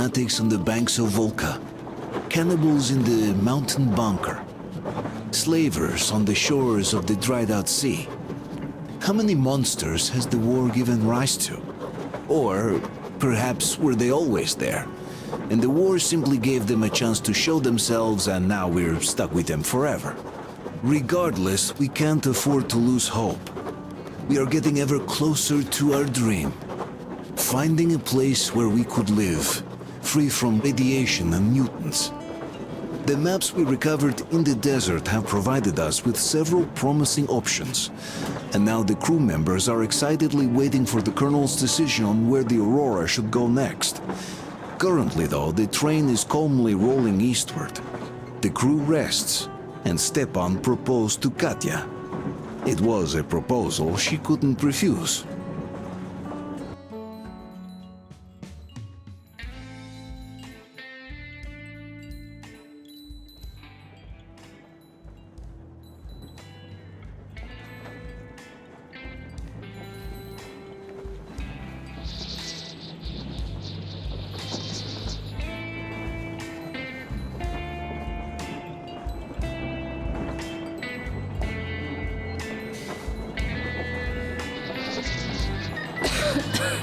fanatics on the banks of Volga, cannibals in the mountain bunker, slavers on the shores of the dried-out sea. How many monsters has the war given rise to? Or perhaps were they always there, and the war simply gave them a chance to show themselves and now we're stuck with them forever? Regardless, we can't afford to lose hope. We are getting ever closer to our dream. Finding a place where we could live, free from radiation and mutants. The maps we recovered in the desert have provided us with several promising options, and now the crew members are excitedly waiting for the Colonel's decision on where the Aurora should go next. Currently, though, the train is calmly rolling eastward. The crew rests, and Stephan proposed to Katya. It was a proposal she couldn't refuse.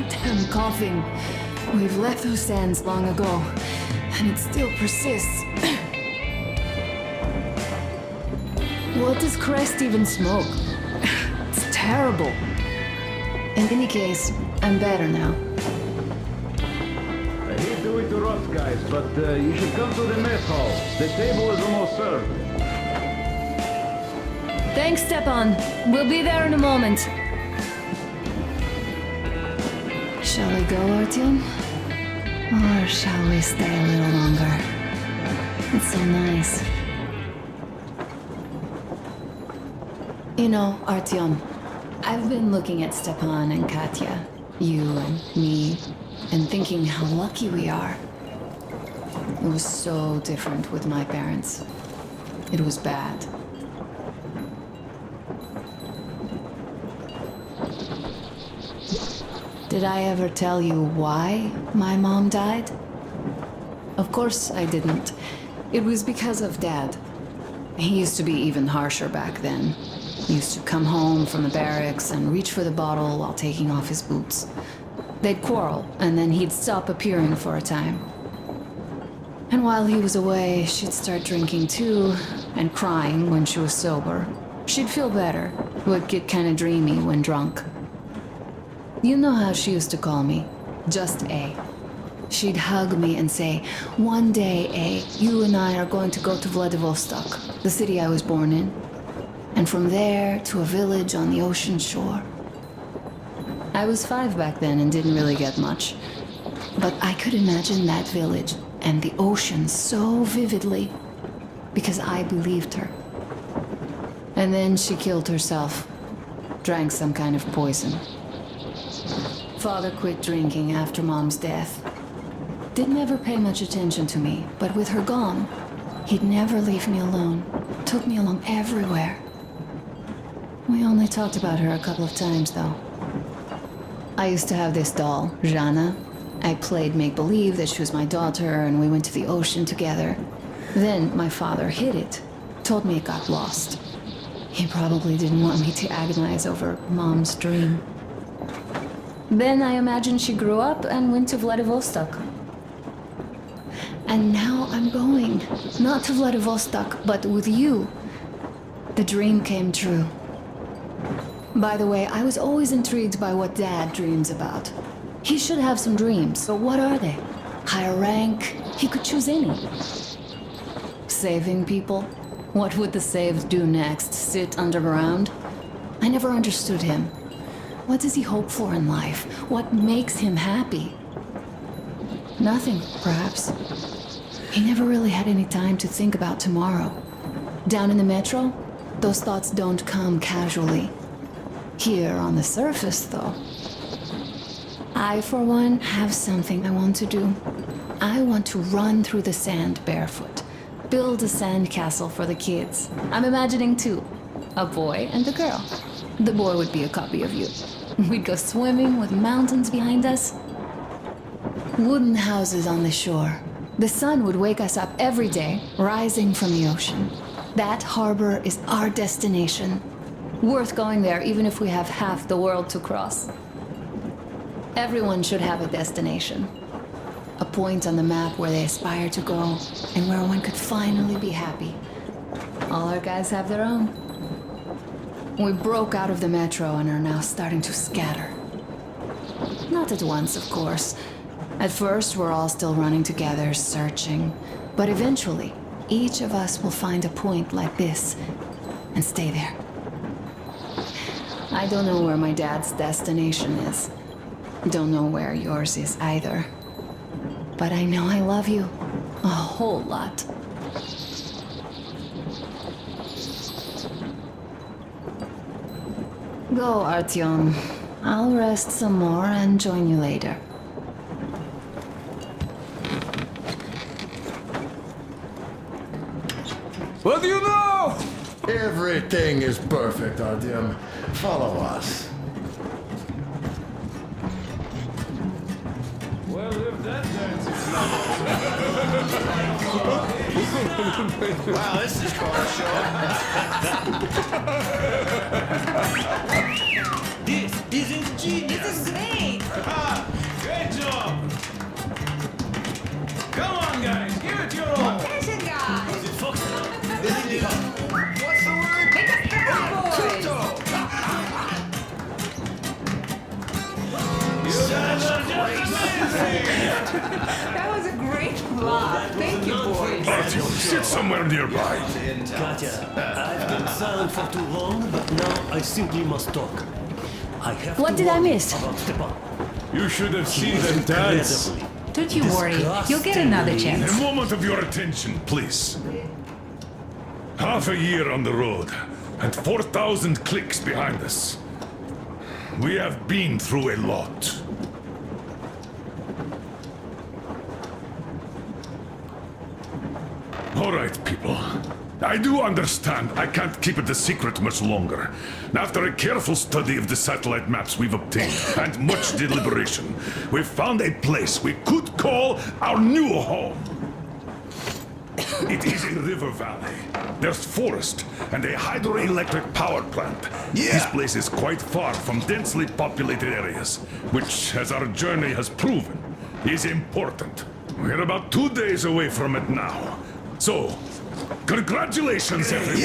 Damn coughing. We've left those sands long ago, and it still persists. What does Crest even smoke? It's terrible. In any case, I'm better now. I hate to interrupt, guys, but you should come to the mess hall. The table is almost served. Thanks, Stephan. We'll be there in a moment. Shall we go, Artyom? Or shall we stay a little longer? It's so nice. You know, Artyom, I've been looking at Stephan and Katya, you and me, and thinking how lucky we are. It was so different with my parents. It was bad. Did I ever tell you why my mom died? Of course I didn't. It was because of Dad. He used to be even harsher back then. He used to come home from the barracks and reach for the bottle while taking off his boots. They'd quarrel, and then he'd stop appearing for a time. And while he was away, she'd start drinking too, and crying when she was sober. She'd feel better, would get kinda dreamy when drunk. You know how she used to call me? Just A. She'd hug me and say, "One day, A, you and I are going to go to Vladivostok, the city I was born in. And from there to a village on the ocean shore." I was 5 back then and didn't really get much. But I could imagine that village and the ocean so vividly because I believed her. And then she killed herself, drank some kind of poison. Father quit drinking after Mom's death. Didn't ever pay much attention to me, but with her gone, he'd never leave me alone. Took me along everywhere. We only talked about her a couple of times, though. I used to have this doll, Jana. I played make-believe that she was my daughter, and we went to the ocean together. Then my father hid it, told me it got lost. He probably didn't want me to agonize over Mom's dream. Then I imagined she grew up and went to Vladivostok. And now I'm going. Not to Vladivostok, but with you. The dream came true. By the way, I was always intrigued by what Dad dreams about. He should have some dreams, but what are they? Higher rank? He could choose any. Saving people? What would the saved do next? Sit underground? I never understood him. What does he hope for in life? What makes him happy? Nothing, perhaps. He never really had any time to think about tomorrow. Down in the metro, those thoughts don't come casually. Here on the surface, though. I, for one, have something I want to do. I want to run through the sand barefoot. Build a sand castle for the kids. I'm imagining two. A boy and a girl. The boy would be a copy of you. We'd go swimming with mountains behind us. Wooden houses on the shore. The sun would wake us up every day, rising from the ocean. That harbor is our destination. Worth going there even if we have half the world to cross. Everyone should have a destination. A point on the map where they aspire to go, and where one could finally be happy. All our guys have their own. We broke out of the metro and are now starting to scatter. Not at once, of course. At first, we're all still running together, searching. But eventually, each of us will find a point like this, and stay there. I don't know where my dad's destination is. Don't know where yours is either. But I know I love you. A whole lot. Go, Artyom. I'll rest some more and join you later. What do you know? Everything is perfect, Artyom. Follow us. Well, if that dance is Wow, this is car show. This is genius. This is great! great job! Come on, guys, give it your all! Attention, guys! Fox. What's the word? Make us proud, boys! That was a great plot. Thank you, boys. Artyom, sit somewhere nearby. Katya, I've been silent for too long, but now I simply must talk. I have What to did I warn you miss? about Stephan. You should have He seen is them dance. incredibly, Don't you worry. You'll get another chance. A moment of your attention, please. Half a year on the road, and 4,000 clicks behind us. We have been through a lot. All right, people. I do understand I can't keep it a secret much longer. After a careful study of the satellite maps we've obtained, and much deliberation, we've found a place we could call our new home. It is a river valley. There's forest and a hydroelectric power plant. This place is quite far from densely populated areas, which, as our journey has proven, is important. We're about 2 days away from it now. So, congratulations, everyone!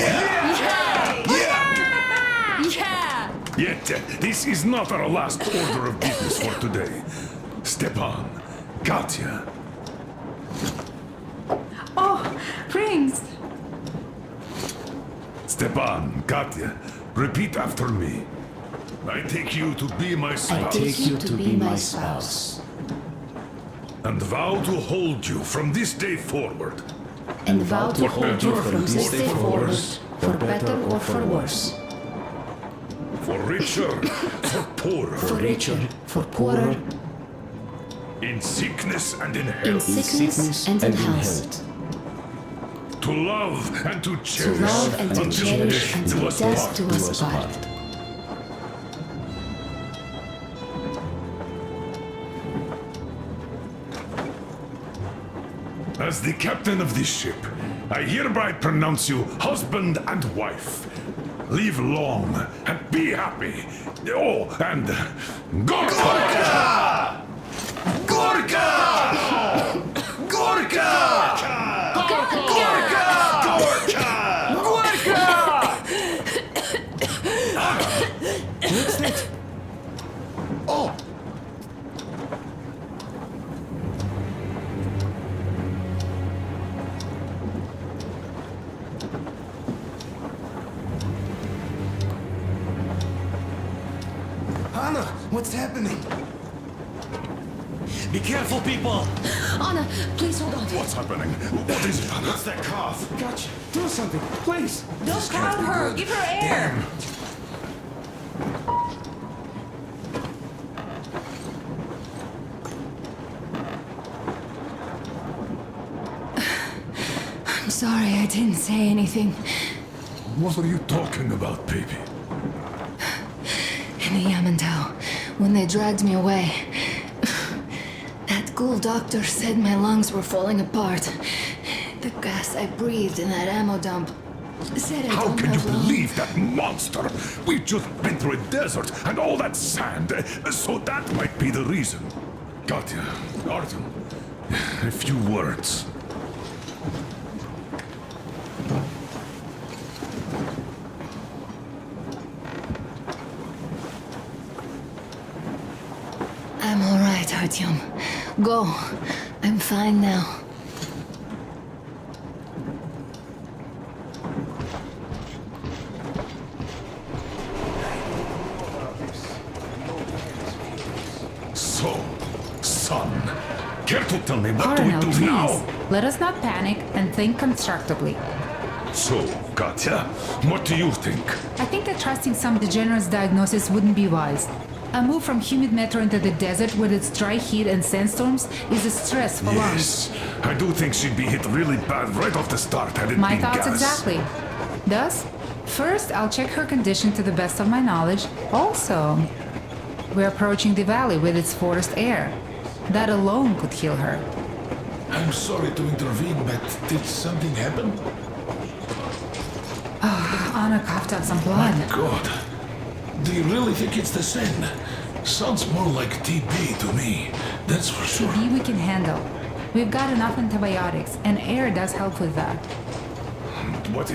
Yeah! Yet, this is not our last order of business for today. Stephan, Katya, Oh, Prince! Stephan, Katya, repeat after me. I take you to be my spouse. Take you to be my spouse. And vow to hold you from this day forward. And vow to For hold better, you from this day forward, for better or for worse. For richer, for poorer. For richer, for poorer, In sickness and in in health. sickness and in health. To love and to To cherish. love and to until cherish death until do us death part. do us part. As the captain of this ship, I hereby pronounce you husband and wife. Live long and be happy. Oh, and Gorka! Gorka! Gorka! Gorka! What's that? Oh! Anna, what's happening? Be careful, people! Anna, please hold on. What's happening? What is it, Anna? What's that cough? Gotcha. Do something, please. Don't crowd her! Give her air! I'm sorry I didn't say anything. What are you talking about, baby? In the Yamantau, when they dragged me away. That school doctor said my lungs were falling apart. The gas I breathed in that ammo dump said I How don't can you have long. believe that monster? We've just been through a desert and all that sand, so that might be the reason. Katya, Artem, a few words. I'm all right, Artyom. Go. I'm fine now. So, son, care to tell me what Colonel, do we do please. now? Let us not panic and think constructively. So, Katya, what do you think? I think that trusting some degenerate's diagnosis wouldn't be wise. A move from humid metro into the desert with its dry heat and sandstorms is a stress for lungs. Yes, I do think she'd be hit really bad right off the start had it My been thoughts gas. exactly. Thus, first I'll check her condition to the best of my knowledge. Also, we're approaching the valley with its forest air. That alone could heal her. I'm sorry to intervene, but did something happen? Anna coughed up some blood. God. Do you really think it's the sand? Sounds more like TB to me. That's for sure. TB we can handle. We've got enough antibiotics, and air does help with that. What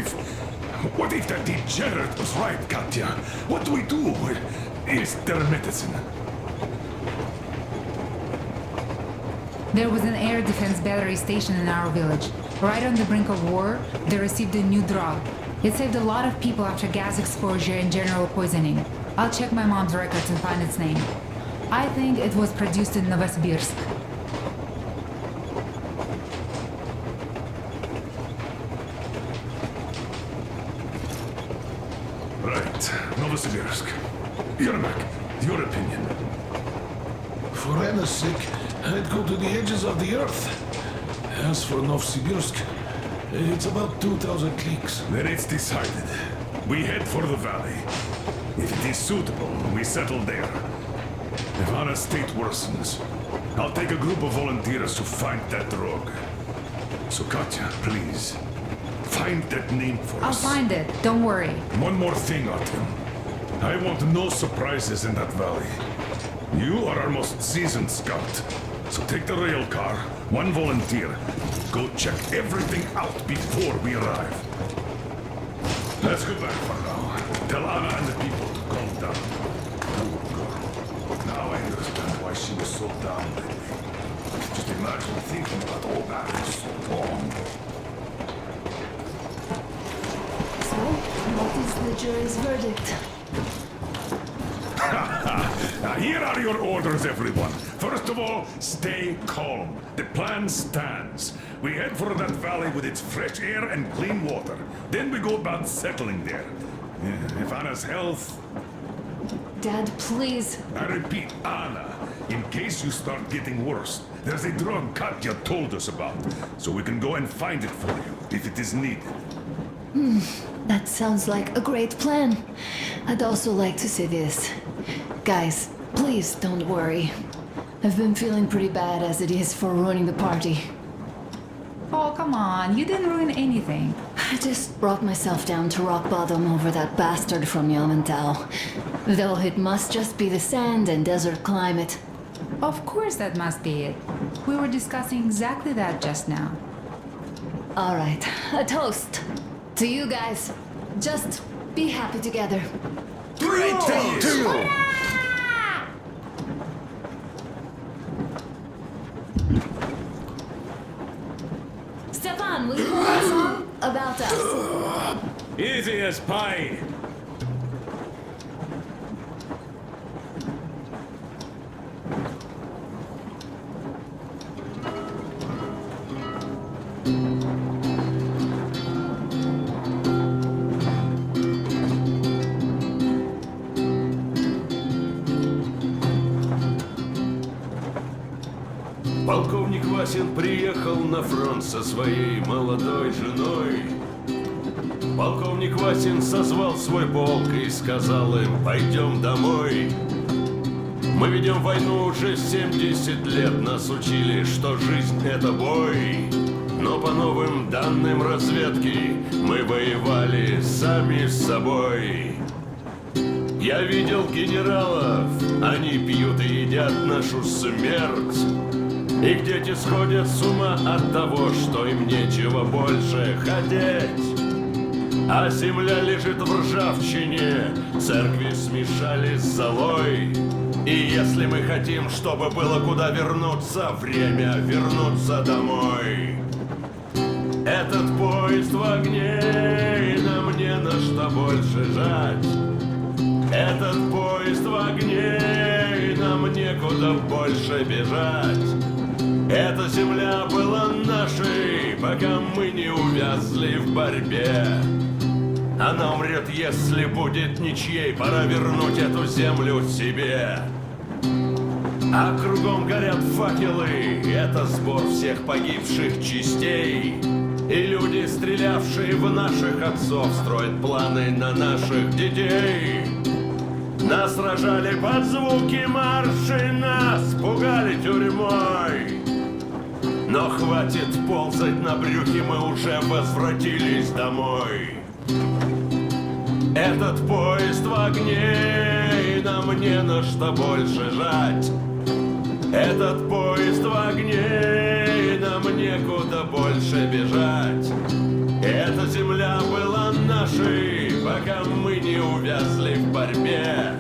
if that degenerate was right, Katya? What do we do? Is there medicine? There was an air defense battery station in our village. Right on the brink of war, they received a new drug. It saved a lot of people after gas exposure and general poisoning. I'll check my mom's records and find its name. I think it was produced in Novosibirsk. Right, Novosibirsk. Yermak, your opinion. For Anna's sake, I'd go to the edges of the earth. As for Novosibirsk, it's about 2,000 cliques. Then it's decided. We head for the valley. If it is suitable, we settle there. If Anna's state worsens, I'll take a group of volunteers to find that drug. So Katya, please, find that name for I'll us. find it, don't worry. One more thing, Artyom. I want no surprises in that valley. You are our most seasoned scout. So take the rail car, one volunteer. Go check everything out before we arrive. Let's go back for now. Tell Anna and the people to calm down. Poor girl. Now I understand why she was so down lately. Just imagine thinking about all that for so long. So, what is the jury's verdict? Now here are your orders, everyone. First of all, stay calm. The plan stands. We head for that valley with its fresh air and clean water. Then we go about settling there. If Anna's health... Dad, please. I repeat, Anna, in case you start getting worse, there's a drug Katya told us about, so we can go and find it for you, if it is needed. That sounds like a great plan. I'd also like to say this. Guys, please don't worry. I've been feeling pretty bad as it is for ruining the party. Oh, come on, you didn't ruin anything. I just brought myself down to rock bottom over that bastard from Yamantau. Though it must just be the sand and desert climate. Of course that must be it. We were discussing exactly that just now. Alright, a toast. To you guys. Just be happy together. Great day to you! Stefan, will you play a song about us? Easy as pie. Полковник Васин приехал на фронт со своей молодой женой. Полковник Васин созвал свой полк и сказал им: пойдем домой. Мы ведем войну уже 70 лет. Нас учили, что жизнь это бой. Но по новым данным разведки мы воевали сами с собой. Я видел генералов, они пьют и едят нашу смерть. Их дети сходят с ума от того, что им нечего больше хотеть. А земля лежит в ржавчине, церкви смешались с золой. И если мы хотим, чтобы было куда вернуться, время вернуться домой. Этот поезд в огне, и нам не на что больше жать. Этот поезд в огне, и нам некуда больше бежать. Эта земля была нашей, пока мы не увязли в борьбе. Она умрет, если будет ничьей, пора вернуть эту землю себе. А кругом горят факелы, это сбор всех погибших частей. И люди, стрелявшие в наших отцов, строят планы на наших детей. Нас рожали под звуки маршей, нас пугали тюрьмой. Но хватит ползать на брюхе, мы уже возвратились домой. Этот поезд в огне, и нам не на что больше жать. Этот поезд в огне, и нам некуда больше бежать. Эта земля была нашей, пока мы не увязли в борьбе.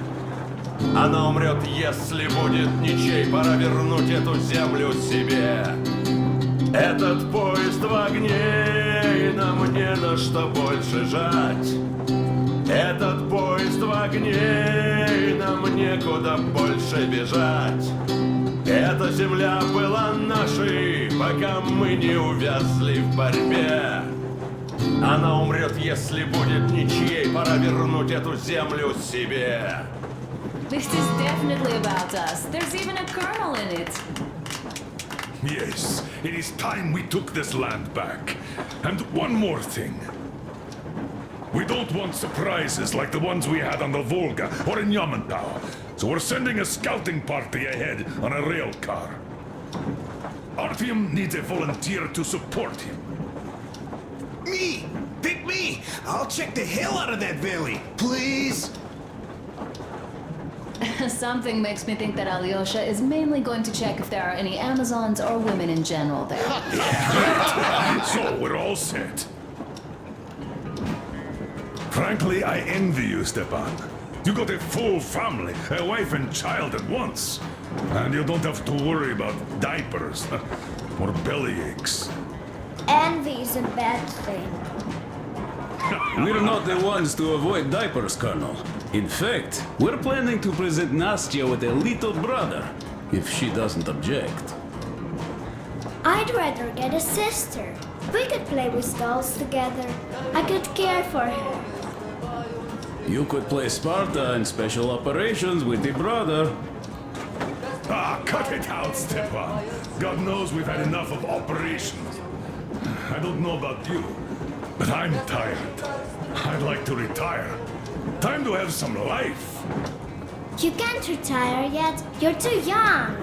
Она умрет, если будет ничей, пора вернуть эту землю себе. Этот поезд в огне, и нам не на что больше жать. Этот поезд в огне, и нам некуда больше бежать. Эта земля была нашей, пока мы не увязли в борьбе. Она умрет, если будет ничьей, пора вернуть эту землю себе. This is definitely about us. There's even a colonel in it. Yes, it is time we took this land back. And one more thing. We don't want surprises like the ones we had on the Volga or in Yamantau. So we're sending a scouting party ahead on a railcar. Artyom needs a volunteer to support him. Me! Pick me! I'll check the hell out of that valley. Please? Something makes me think that Alyosha is mainly going to check if there are any Amazons or women in general there. So we're all set. Frankly, I envy you, Stephan. You got a full family, a wife and child at once. And you don't have to worry about diapers or belly aches. Envy is a bad thing. We're not the ones to avoid diapers, Colonel. In fact, we're planning to present Nastya with a little brother, if she doesn't object. I'd rather get a sister. We could play with dolls together. I could care for her. You could play Sparta in special operations with the brother. Ah, cut it out, Stephan. God knows we've had enough of operations. I don't know about you, but I'm tired. I'd like to retire. Time to have some life. You can't retire yet. You're too young.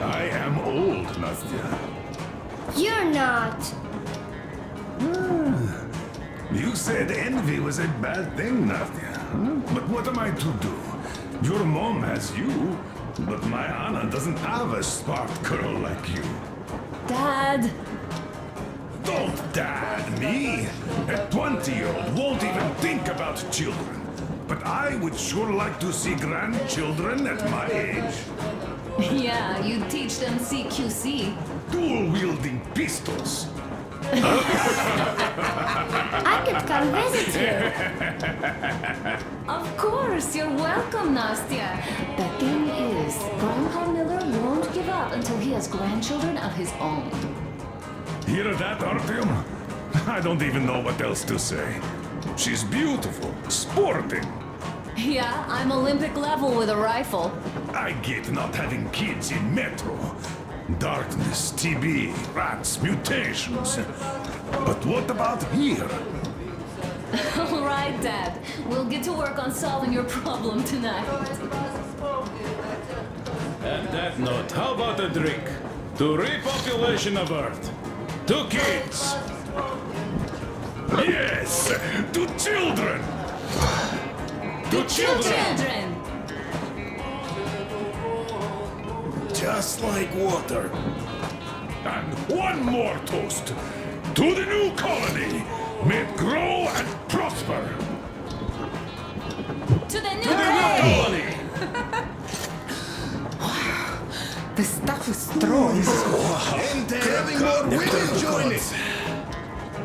I am old, Nastya. You're not. You said envy was a bad thing, Nastya. But what am I to do? Your mom has you, but my Anna doesn't have a smart girl like you. Dad! Don't dad me! A 20-year-old won't even think about children. But I would sure like to see grandchildren at my age. Yeah, you teach them CQC. Dual-wielding pistols. I could come visit you. Of course, you're welcome, Nastya. The thing is, Grandpa Miller won't give up until he has grandchildren of his own. Hear that, Artyom? I don't even know what else to say. She's beautiful, sporting. Yeah, I'm Olympic level with a rifle. I get not having kids in Metro. Darkness, TB, rats, mutations. But what about here? All right, Dad. We'll get to work on solving your problem tonight. And that note, how about a drink? To repopulation of Earth. To kids. Yes, to children. To children. Children! Just like water. And one more toast. To the new colony. May it grow and prosper. To the new Colony. The stuff is strong. And having more women join it.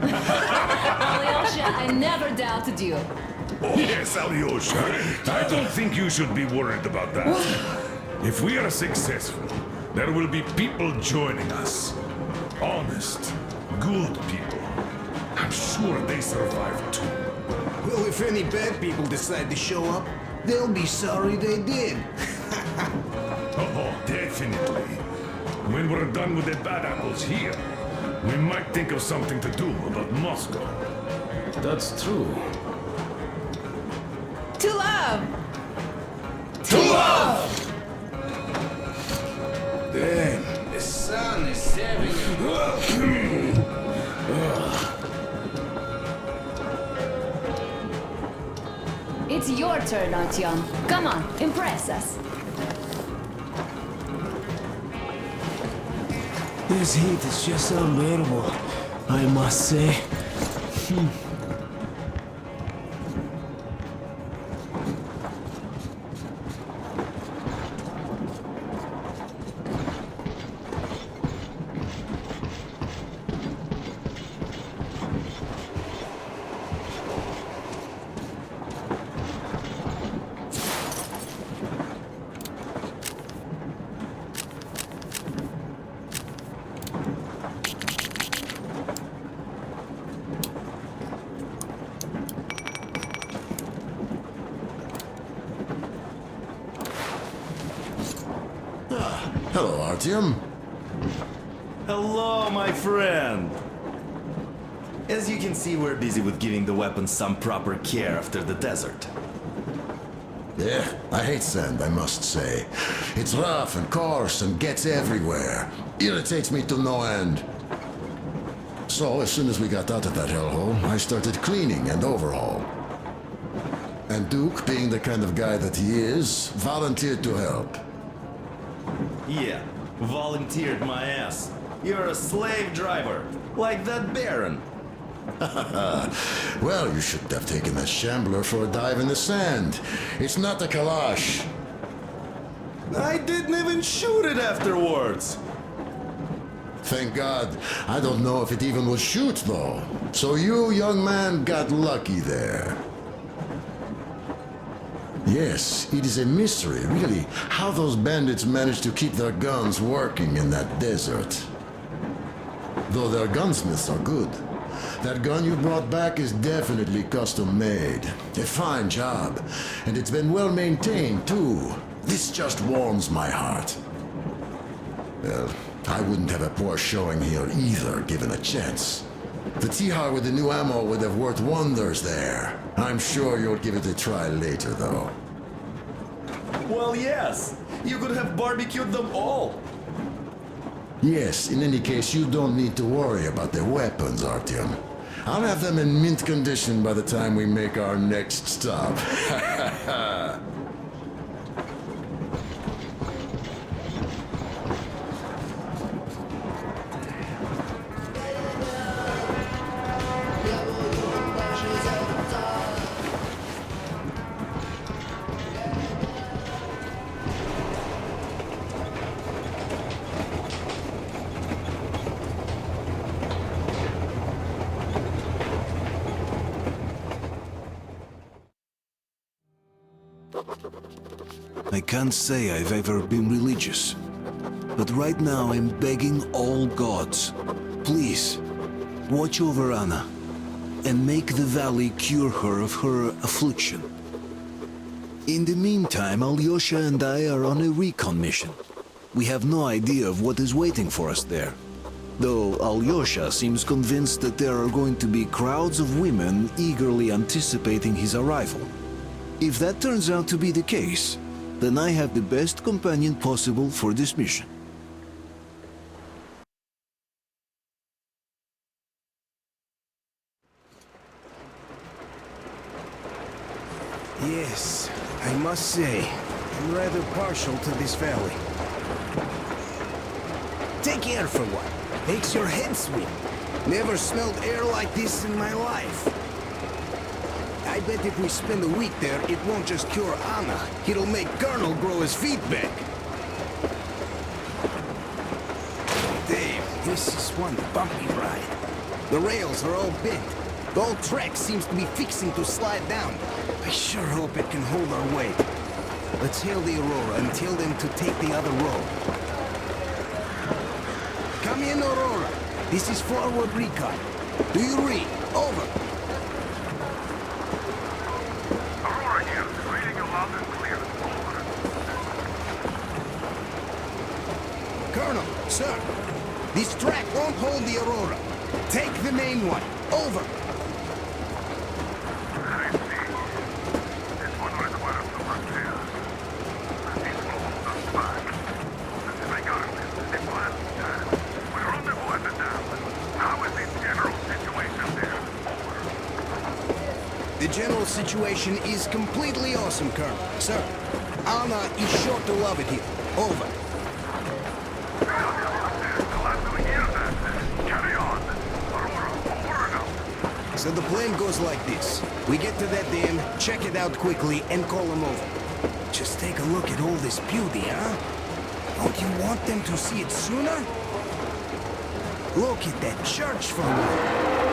Alyosha, I never doubted you. Oh, yes, Alyosha. I don't think you should be worried about that. If we are successful, there will be people joining us. Honest, good people. I'm sure they survive too. Well, if any bad people decide to show up, they'll be sorry they did. Oh, definitely. When we're done with the bad apples here, we might think of something to do about Moscow. That's true. To love! To love! Damn, the sun is having It's your turn, Artyom. Come on, impress us. This heat is just unbearable, I must say. Hello, Artyom. Hello, my friend. As you can see, we're busy with giving the weapons some proper care after the desert. Yeah, I hate sand, I must say. It's rough and coarse and gets everywhere. Irritates me to no end. So, as soon as we got out of that hellhole, I started cleaning and overhaul. And Duke, being the kind of guy that he is, volunteered to help. Yeah, volunteered my ass. You're a slave driver, like that Baron. Well, you shouldn't have taken that shambler for a dive in the sand. It's not a Kalash. I didn't even shoot it afterwards. Thank God. I don't know if it even will shoot, though. So you, young man, got lucky there. Yes, it is a mystery, really, how those bandits managed to keep their guns working in that desert. Though their gunsmiths are good. That gun you brought back is definitely custom-made. A fine job. And it's been well maintained, too. This just warms my heart. Well, I wouldn't have a poor showing here either, given a chance. The Tihar with the new ammo would have worked wonders there. I'm sure you'll give it a try later, though. Well, yes. You could have barbecued them all. Yes, in any case, you don't need to worry about their weapons, Artyom. I'll have them in mint condition by the time we make our next stop. I can't say I've ever been religious, but right now I'm begging all gods, please, watch over Anna, and make the valley cure her of her affliction. In the meantime, Alyosha and I are on a recon mission. We have no idea of what is waiting for us there. Though Alyosha seems convinced that there are going to be crowds of women eagerly anticipating his arrival. If that turns out to be the case, then I have the best companion possible for this mission. Yes, I must say, I'm rather partial to this valley. Take air for one. Makes your head swim. Never smelled air like this in my life. I bet if we spend a week there, it won't just cure Anna. It'll make Colonel grow his feet back. Damn, this is one bumpy ride. The rails are all bent. The whole track seems to be fixing to slide down. I sure hope it can hold our weight. Let's hail the Aurora and tell them to take the other road. Come in, Aurora. This is forward recon. Do you read? Over. Aurora here. Reading you loud and clear. Over. Colonel, sir. This track won't hold the Aurora. Take the main one. Over. The general situation is completely awesome, Colonel. Sir, Anna is sure to love it here. Over. Carry on. Aurora, over now. So the plan goes like this. We get to that dam, check it out quickly, and call them over. Just take a look at all this beauty, huh? Don't you want them to see it sooner? Look at that church for a while.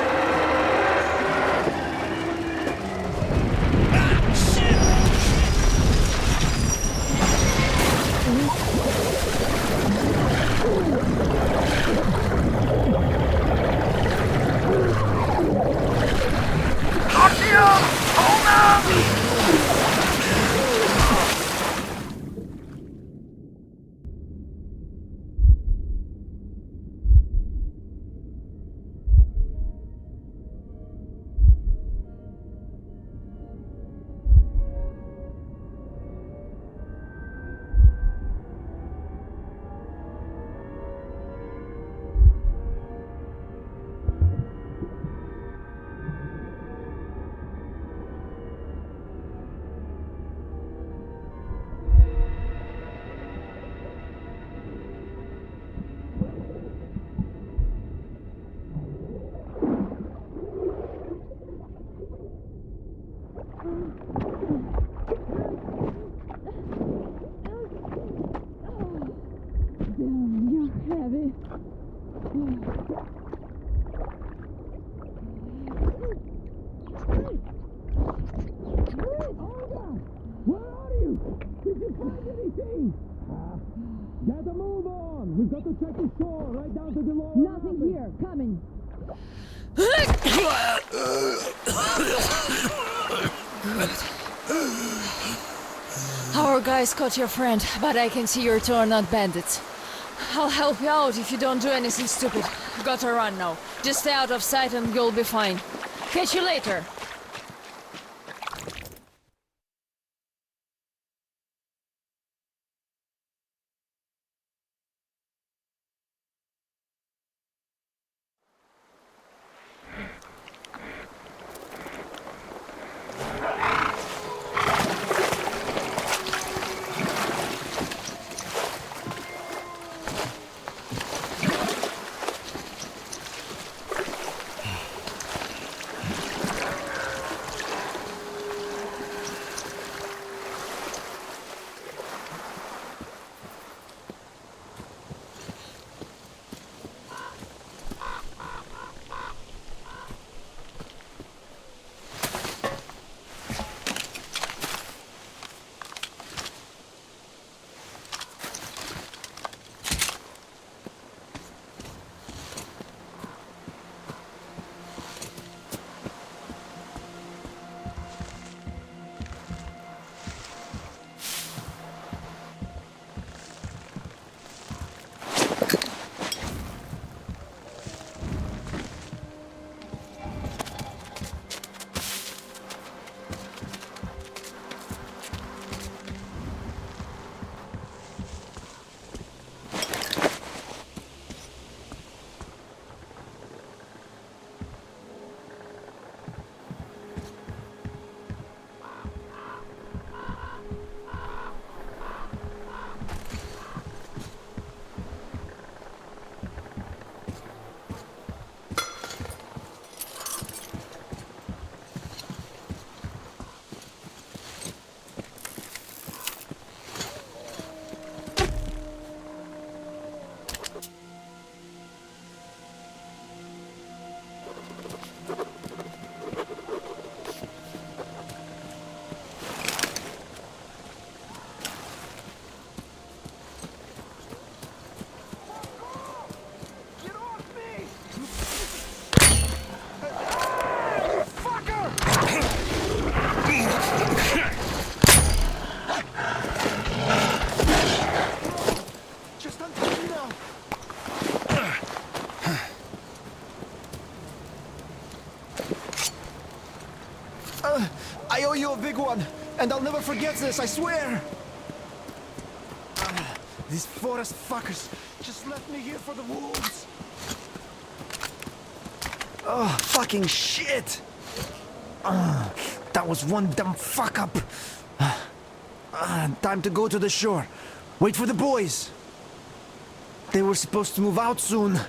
Get a move on! We've got to check the shore, right down to the lower. Nothing here. Coming. Our guys caught your friend, but I can see you're two are not bandits. I'll help you out if you don't do anything stupid. Gotta run now. Just stay out of sight and you'll be fine. Catch you later. big one, and I'll never forget this, I swear! These forest fuckers just left me here for the wolves. Oh, fucking shit! That was one dumb fuck up. Time to go to the shore. Wait for the boys. They were supposed to move out soon.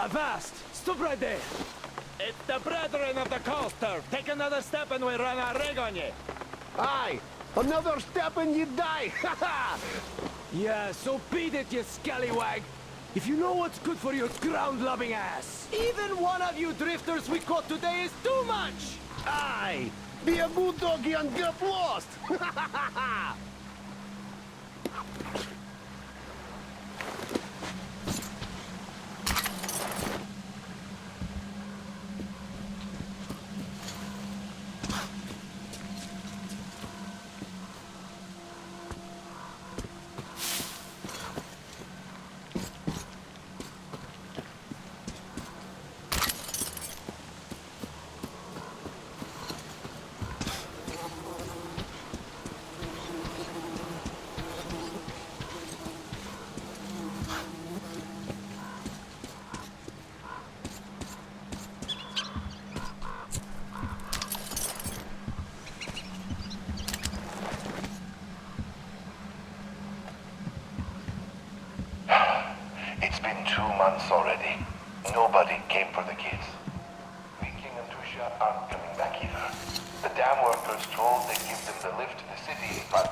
Avast! Stop right there! It's the brethren of the coaster! Take another step and we run a rig on you! Aye! Another step and you die! Ha yeah, so beat it, you scallywag! If you know what's good for your ground-loving ass! Even one of you drifters we caught today is too much! Aye! Be a good doggy and get lost! It's been 2 months already. Nobody came for the kids. Viking and Tusha aren't coming back either. The dam workers told they'd give them the lift to the city, but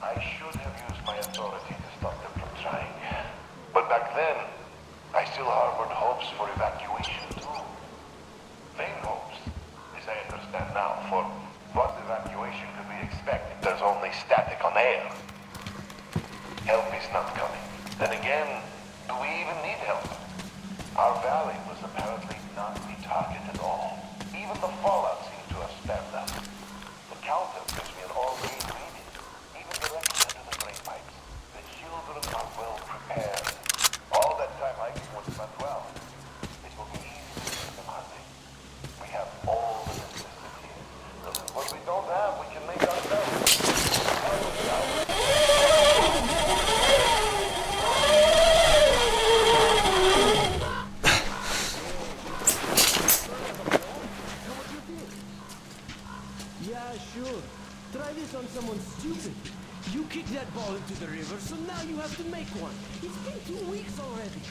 I should have used my authority to stop them from trying. But back then, I still harbored hopes for evacuation too. Vain hopes, as I understand now, for what evacuation could we expect if there's only static on air? Help is not coming. Then again, do we even need help? Our valley was apparently not the target at all. Even the fallout seemed to have spammed up. The counter gives me an all-green reading, even directly under the drain pipes. The you have to make one. It's been 2 weeks already.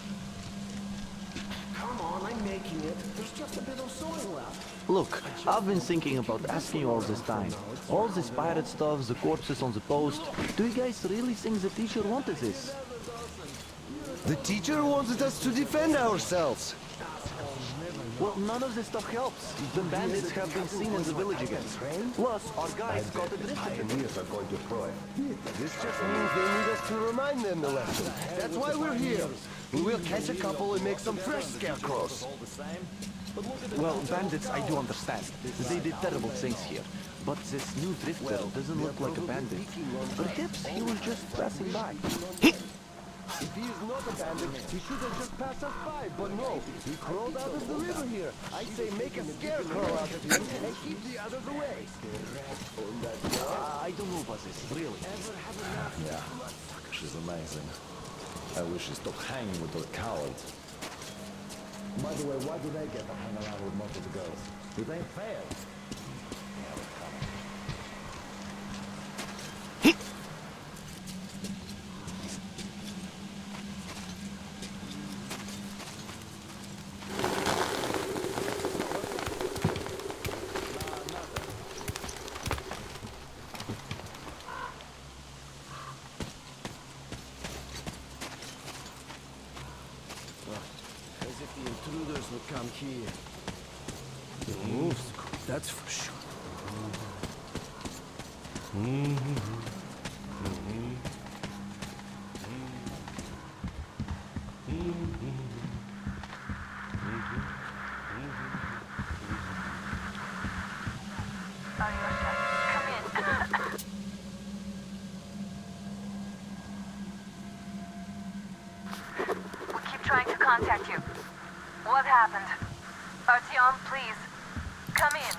Come on, I'm making it. There's just a bit of sewing left. Look, I've been thinking about asking you all this time. All this pirate stuff, the corpses on the post. Do you guys really think the teacher wanted this? The teacher wanted us to defend ourselves. Well, none of this stuff helps. The bandits have been seen in the village again. Plus, our guys got adrift in it. This just means they need us to remind them the lesson. That's why we're here. We will catch a couple and make some fresh scarecrows. Well, bandits, I do understand. They did terrible things here. But this new drifter doesn't look like a bandit. Perhaps he was just passing by. If he is not a bandit, he should have just passed us by, but no, he crawled out of the river here. I say make a scarecrow out of him and keep the others away. I don't know about this, really. Yeah, she's amazing. I wish she stopped hanging with those cowards. By the way, why do they get to hang around with most of the girls? It ain't fair. As if the intruders would come here. The moves, that's for sure. Alyosha, come in. We keep trying to contact you. What happened? Artyom, please. Come in.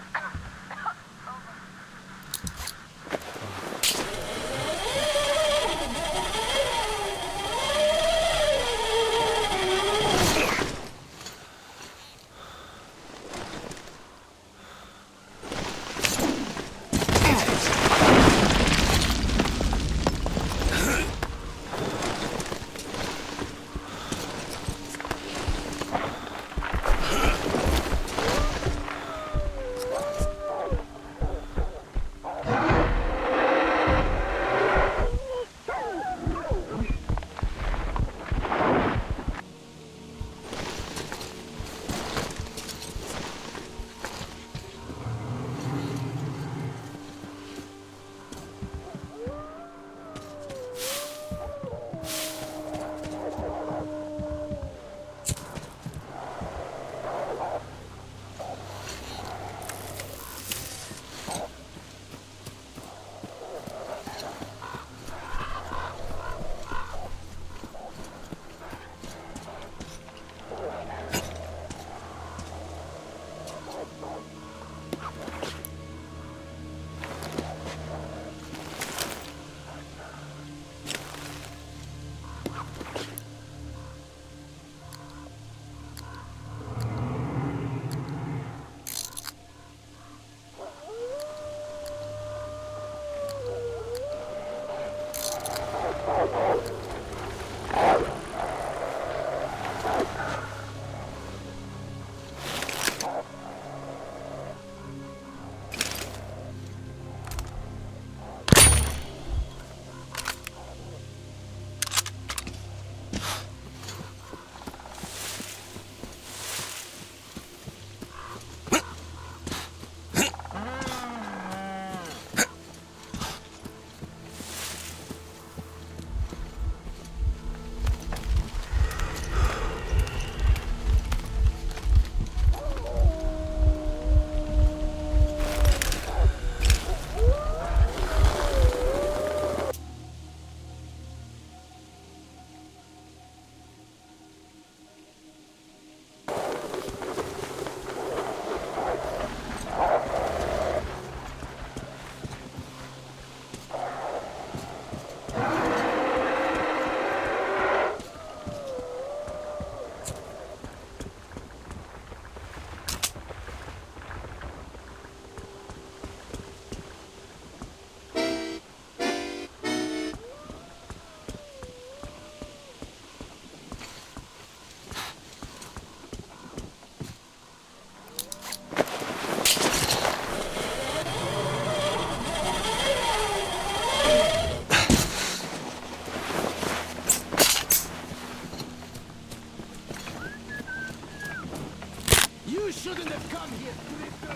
shouldn't have come here, drifter!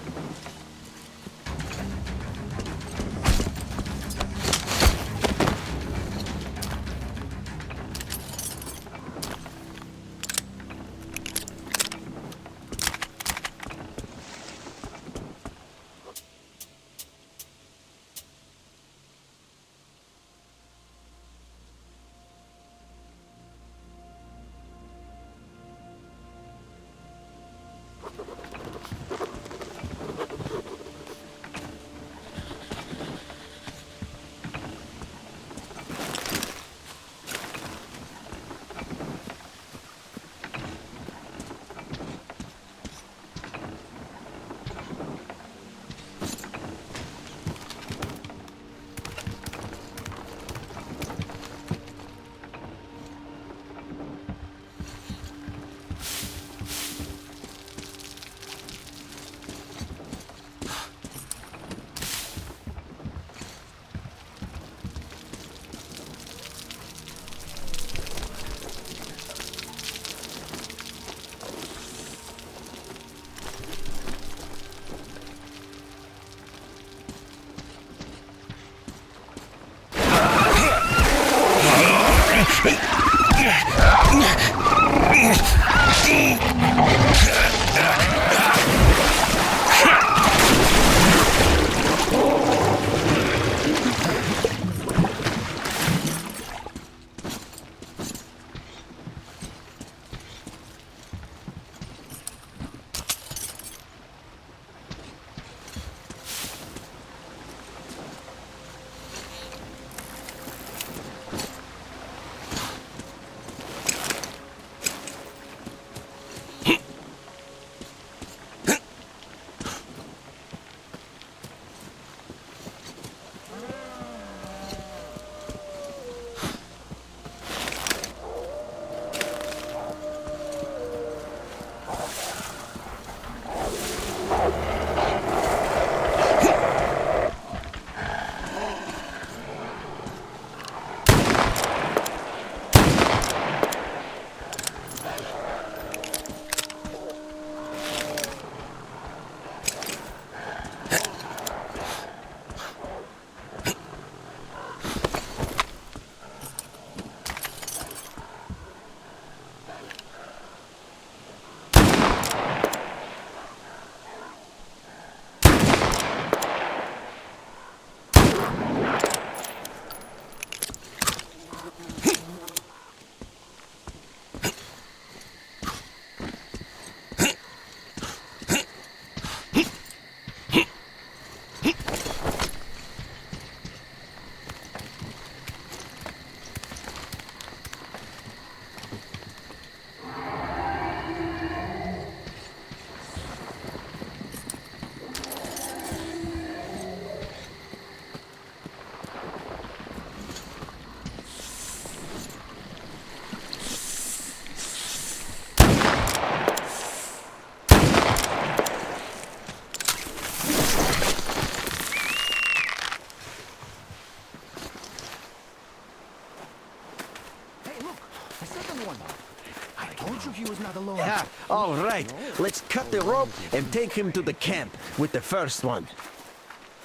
He was not alone. Yeah, all right. Let's cut the rope and take him to the camp with the first one.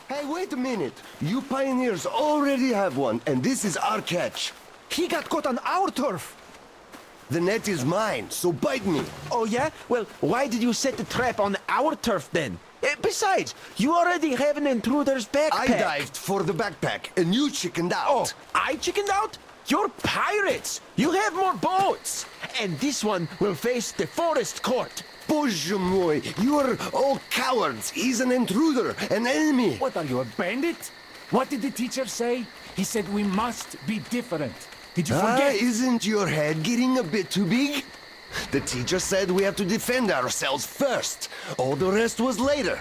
Hey, wait a minute. You pioneers already have one, and this is our catch. He got caught on our turf. The net is mine, so bite me. Oh, yeah? Well, why did you set the trap on our turf then? Besides, you already have an intruder's backpack. I dived for the backpack, and you chickened out. Oh, I chickened out? You're pirates! You have more boats! And this one will face the forest court. Bоже mой, you're all cowards. He's an intruder, an enemy. What are you, a bandit? What did the teacher say? He said we must be different. Did you forget? Isn't your head getting a bit too big? The teacher said we have to defend ourselves first. All the rest was later.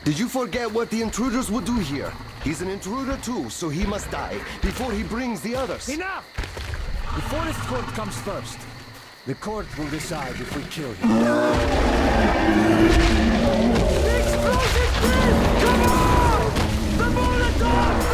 Did you forget what the intruders would do here? He's an intruder too, so he must die before he brings the others. Enough! The forest court comes first. The court will decide if we kill him. The explosive grid! Come on! The Molotov!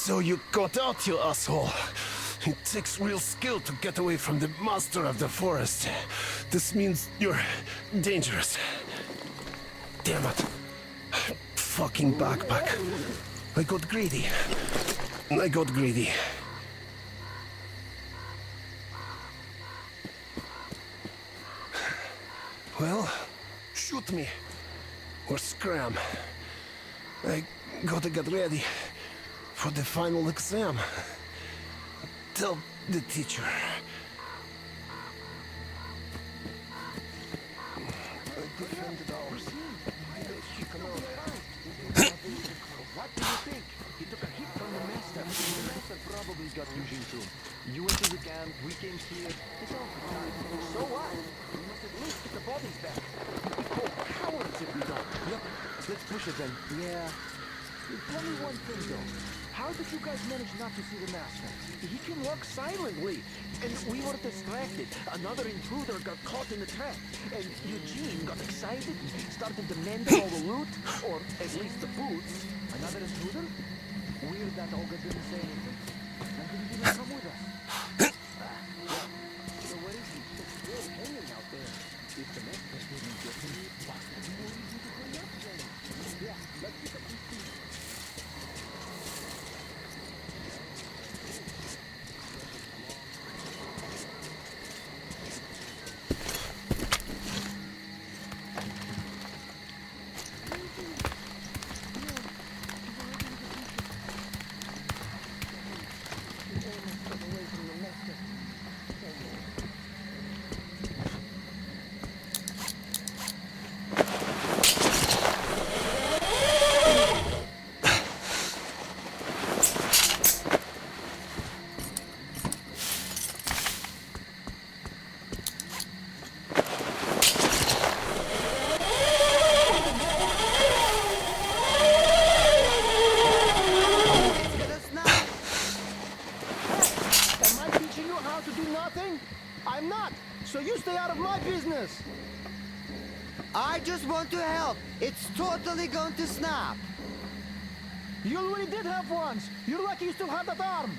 So you got out, you asshole. It takes real skill to get away from the master of the forest. This means you're dangerous. Damn it. Fucking backpack. I got greedy. Well, shoot me. Or scram. I gotta get ready for the final exam. Tell the teacher. I defended ours. What do you think? He took a hit from the master. The master probably got Eugene too. You went to the camp, we came here. It's all for time. So what? We must at least get the bodies back. We'd be cold cowards if we don't. Look, let's push it then. Yeah. Tell me one thing though. How did you guys manage not to see the master? He can walk silently. And we were distracted. Another intruder got caught in the trap. And Eugene got excited and started demanding all the loot. Or at least the boots. Another intruder? Weird that Olga didn't say anything. And didn't even come with us. So what is he? He's still hanging out there. If the master didn't get him, why would be more easy to bring up then? Yeah, let's get the PC. I just want to help. It's totally going to snap. You already did help once. You're lucky you still have that arm.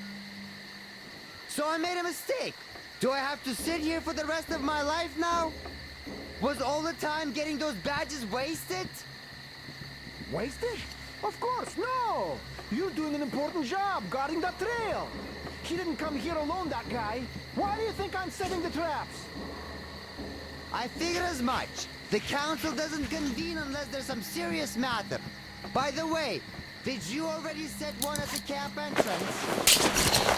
So I made a mistake. Do I have to sit here for the rest of my life now? Was all the time getting those badges wasted? Wasted? Of course, no! You're doing an important job guarding that trail. He didn't come here alone, that guy. Why do you think I'm setting the traps? I figured as much. The council doesn't convene unless there's some serious matter. By the way, did you already set one at the camp entrance?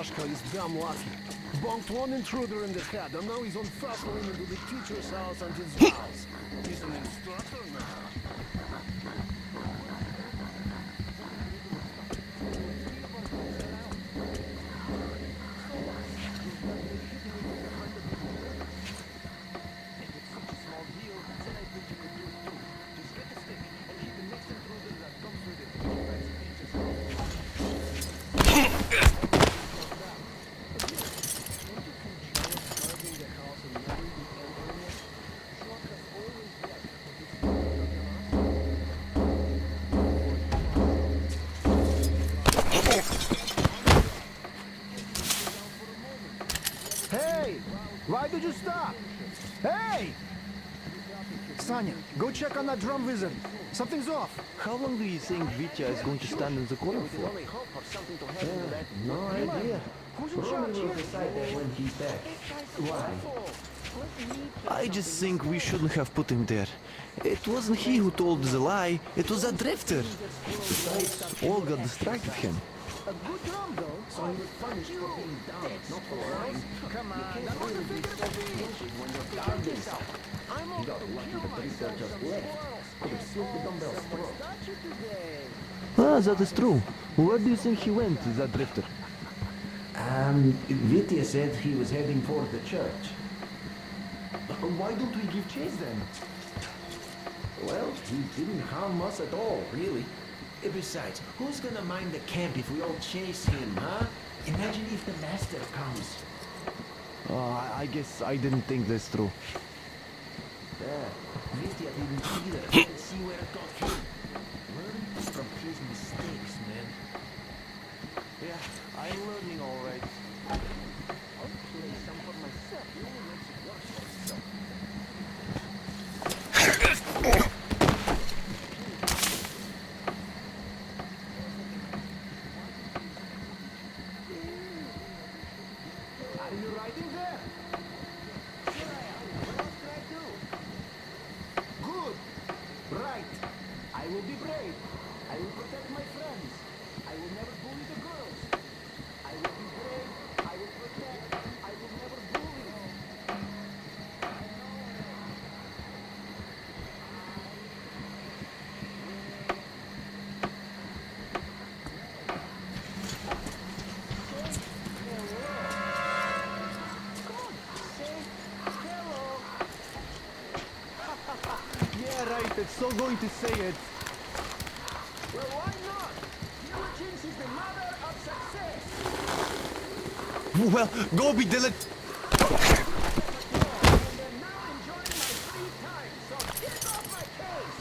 Yashka is damn lucky. Bonked one intruder in the head, and now he's on fast lane into the teacher's house and his house. He's an instructor now. Why did you stop? Hey! Sanya, go check on that drum wizard. Something's off. How long do you think Vitya is going to stand in the corner for? No idea. Who's in Roman charge will here? decide that when he's back. Why? I just think we shouldn't have put him there. It wasn't he who told the lie, it was that drifter. Besides, Olga distracted him. A good drum, though. So he was punished for being dumb, not for lying. Come on, You that can't was a really be figure so of speech. patient when you're down inside. He got lucky the drifter just left. Could have slit the dumbbell's throat. Ah, that is true. Where do you think he went, that drifter? Vitya said he was heading for the church. Why don't we give chase then? Well, he didn't harm us at all, really. Besides, who's gonna mind the camp if we all chase him, huh? Imagine if the master comes. I guess I didn't think this through. Vitya didn't either. You can see where it got him. Learn from his mistakes, man. Yeah, I'm learning all right. I'll play some for myself. He only makes it worse for himself. Are you riding there? Sure I am. What else can I do? Good. Right. I will be brave. I will protect my friends. I will never bully the girls. I will be brave. I will protect. I will never bully. Yeah, right, it's so going to say it. Well, why not? Diligence is the mother of success. Well, go be diligent. And they're now enjoying my free time, so get off my case.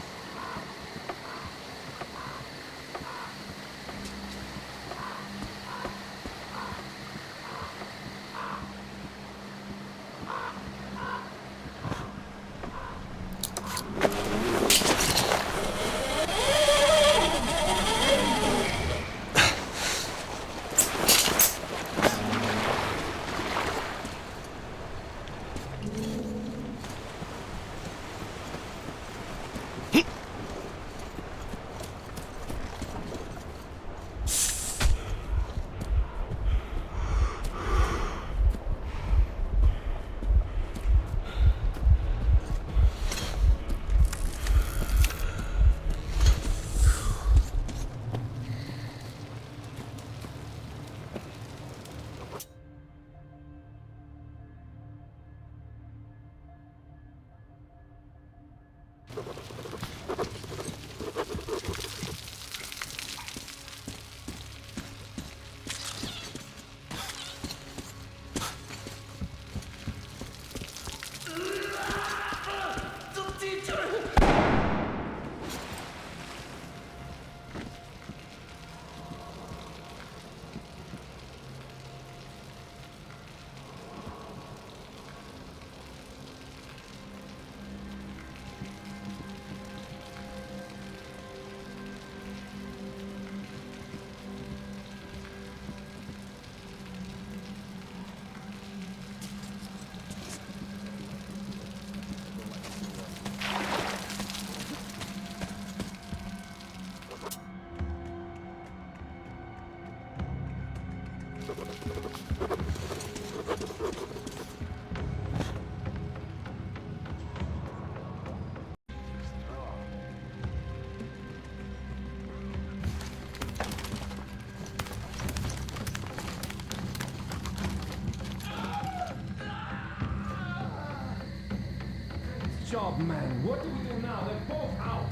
job, man. What do we do now? They're both out.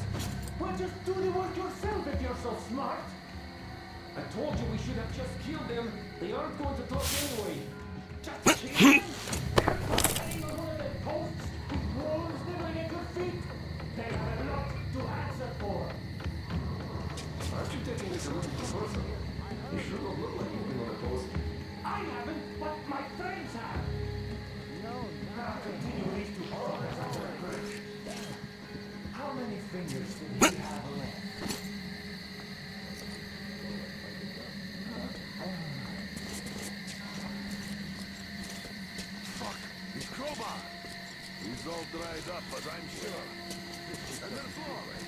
Well, just do the work yourself if you're so smart. I told you we should have just killed them. They aren't going to talk anyway. Just kill them? Standing on one of their posts with wounds nibbling at your feet. They have a lot to answer for. Aren't you taking this a little too personally? You sure don't look like you've been on a post. I haven't, but my friends have. No, now continue these two brothers on their bridge. How many fingers did he have left? Fuck! His crowbar! He's all dried up, but I'm sure. And they're flawless.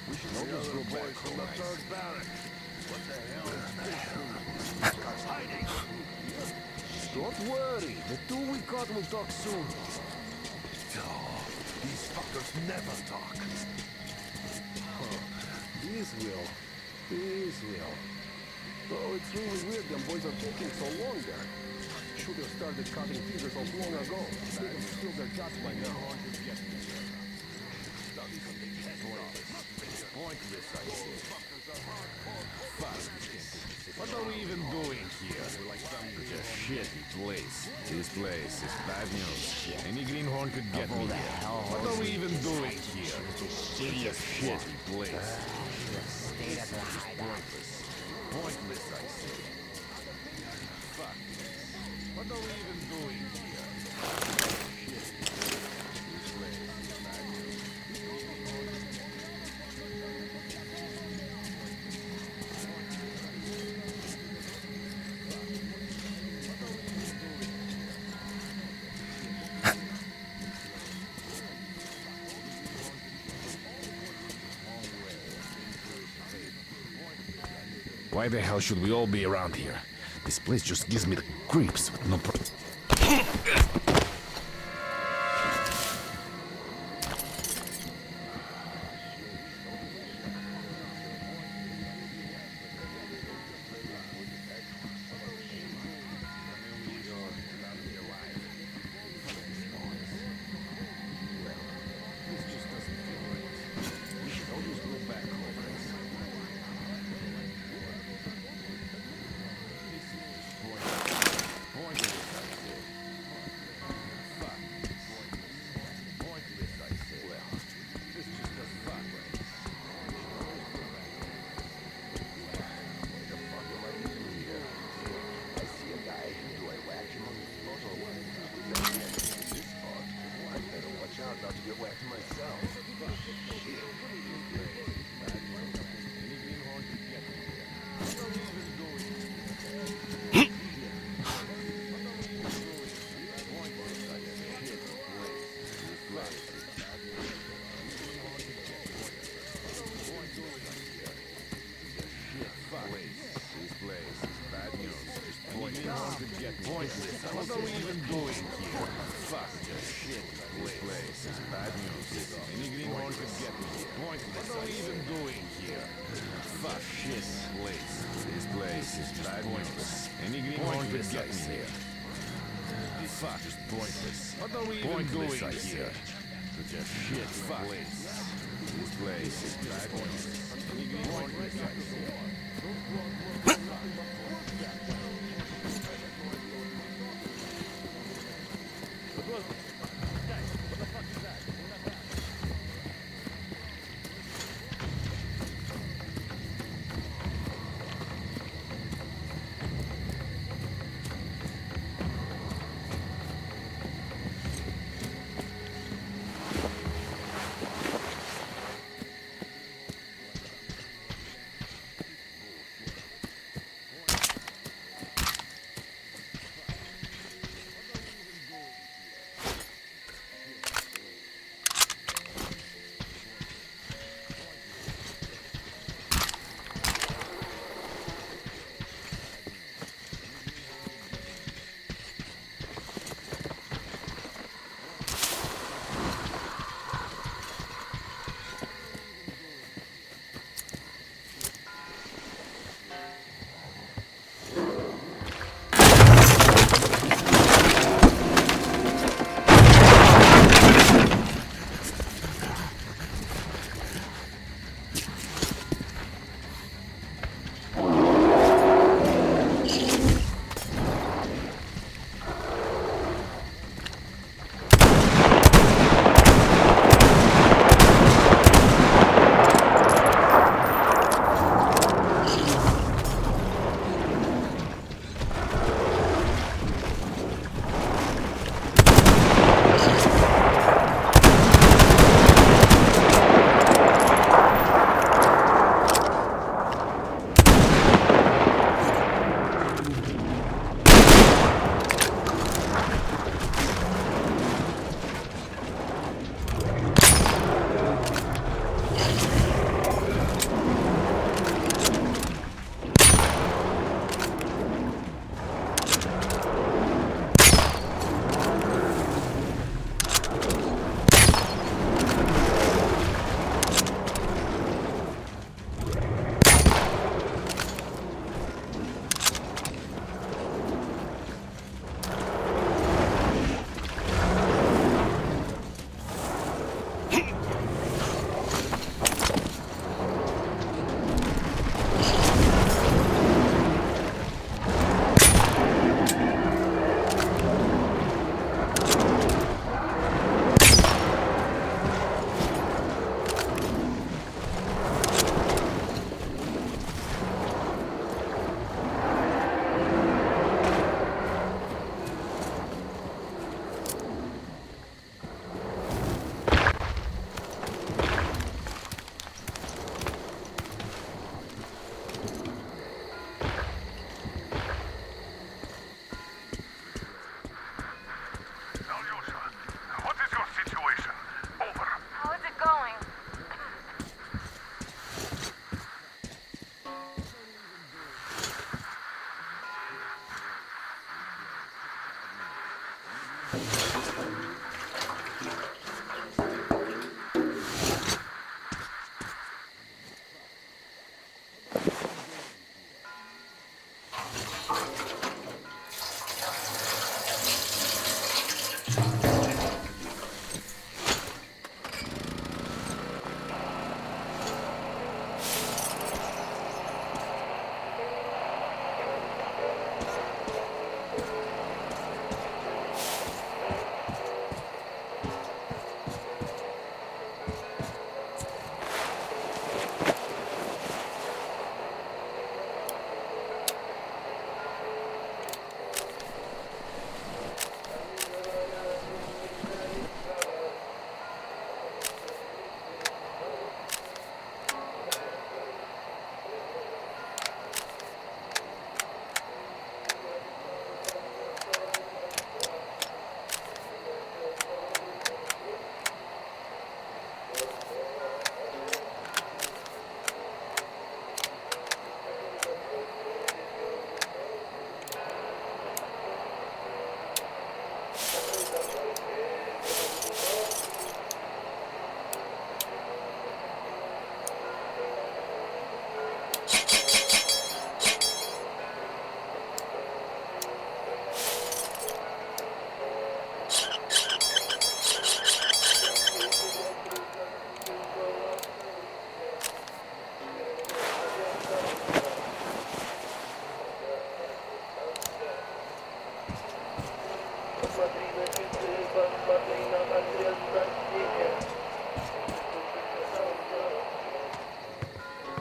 We should know those little boys from the third barrack. What the hell is this? Hiding! Don't worry, the two we caught will talk soon. Oh, these fuckers never talk. These will. Oh, it's really weird them boys are taking so long there. Should have started cutting fingers off long ago. They would have spilled their guts by now. Pointless, I say. Fuck. What are we even doing here? Such a shitty place. This place is bad news. Any greenhorn could get me here. What are we even doing here? Such a shitty place. This is pointless. Pointless, I say. Fuck. What are we even doing here? Shit. This place is bad news. Why the hell should we all be around here? This place just gives me the creeps with no What are we even doing here? Fuck this shit. This place is bad news. Any greenhorn could get me here. Pointless. What are we even doing here? Fuck shit. This place is bad news. Any greenhorn could get me here. Fuck. Just pointless. What are we even doing here? Such a shit. Fuck. This place is bad news. Any greenhorn could get me here.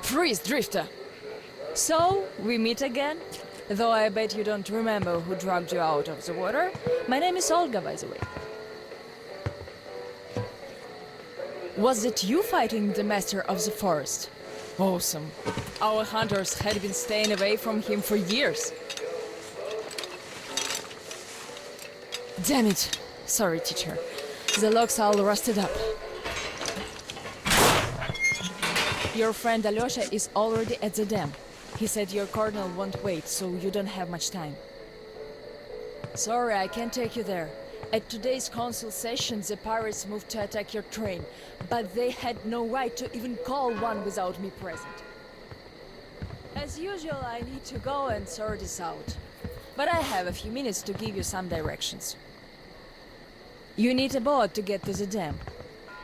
Freeze, Drifter! So, we meet again? Though I bet you don't remember who dragged you out of the water. My name is Olga, by the way. Was it you fighting the Master of the Forest? Awesome. Our hunters had been staying away from him for years. Damn it. Sorry, teacher. The logs all rusted up. Your friend Alyosha is already at the dam. He said your colonel won't wait, so you don't have much time. Sorry, I can't take you there. At today's council session, the pirates moved to attack your train, but they had no right to even call one without me present. As usual, I need to go and sort this out. But I have a few minutes to give you some directions. You need a boat to get to the dam.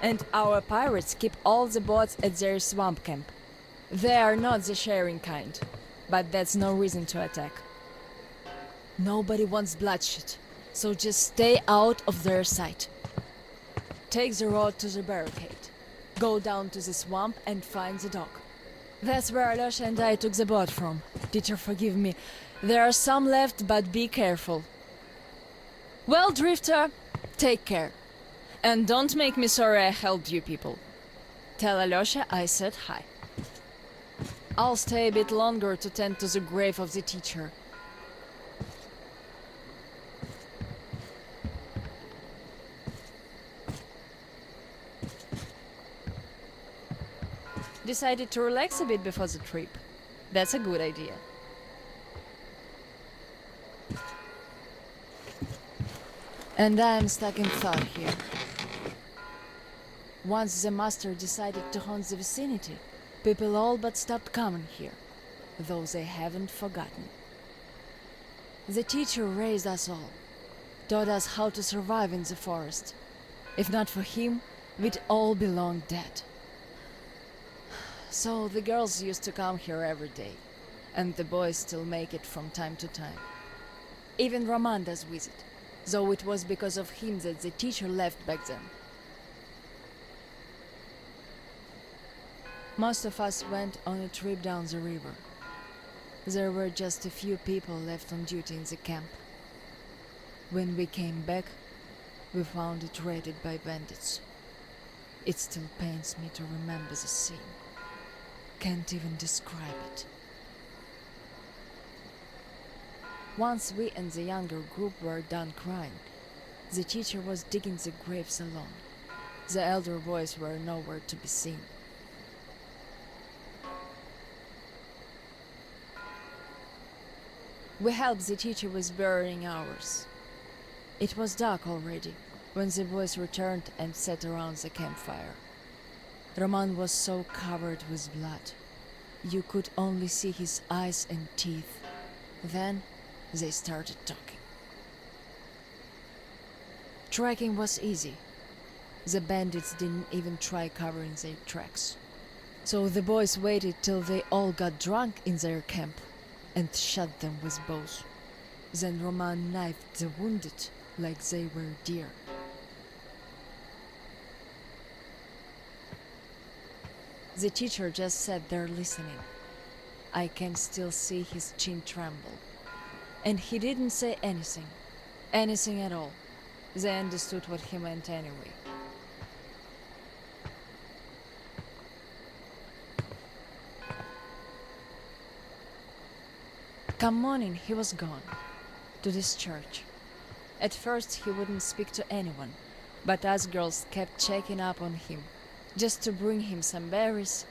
And our pirates keep all the boats at their swamp camp. They are not the sharing kind, but that's no reason to attack. Nobody wants bloodshed, so just stay out of their sight. Take the road to the barricade. Go down to the swamp and find the dock. That's where Alyosha and I took the boat from. Teacher, forgive me. There are some left, but be careful. Well, Drifter, take care. And don't make me sorry I helped you people. Tell Alyosha I said hi. I'll stay a bit longer to tend to the grave of the teacher. Decided to relax a bit before the trip. That's a good idea. And I'm stuck in thought here. Once the master decided to haunt the vicinity, people all but stopped coming here, though they haven't forgotten. The teacher raised us all, taught us how to survive in the forest. If not for him, we'd all be long dead. So the girls used to come here every day, and the boys still make it from time to time. Even Roman does visit, though it was because of him that the teacher left back then. Most of us went on a trip down the river. There were just a few people left on duty in the camp. When we came back, we found it raided by bandits. It still pains me to remember the scene. Can't even describe it. Once we and the younger group were done crying, the teacher was digging the graves alone. The elder boys were nowhere to be seen. We helped the teacher with burying ours. It was dark already when the boys returned and sat around the campfire. Roman was so covered with blood. You could only see his eyes and teeth. Then they started talking. Tracking was easy. The bandits didn't even try covering their tracks. So the boys waited till they all got drunk in their camp and shot them with bows. Then Roman knifed the wounded like they were deer. The teacher just sat there listening. I can still see his chin tremble. And he didn't say anything. Anything at all. They understood what he meant anyway. Come morning, he was gone. To this church. At first he wouldn't speak to anyone, but us girls kept checking up on him, just to bring him some berries,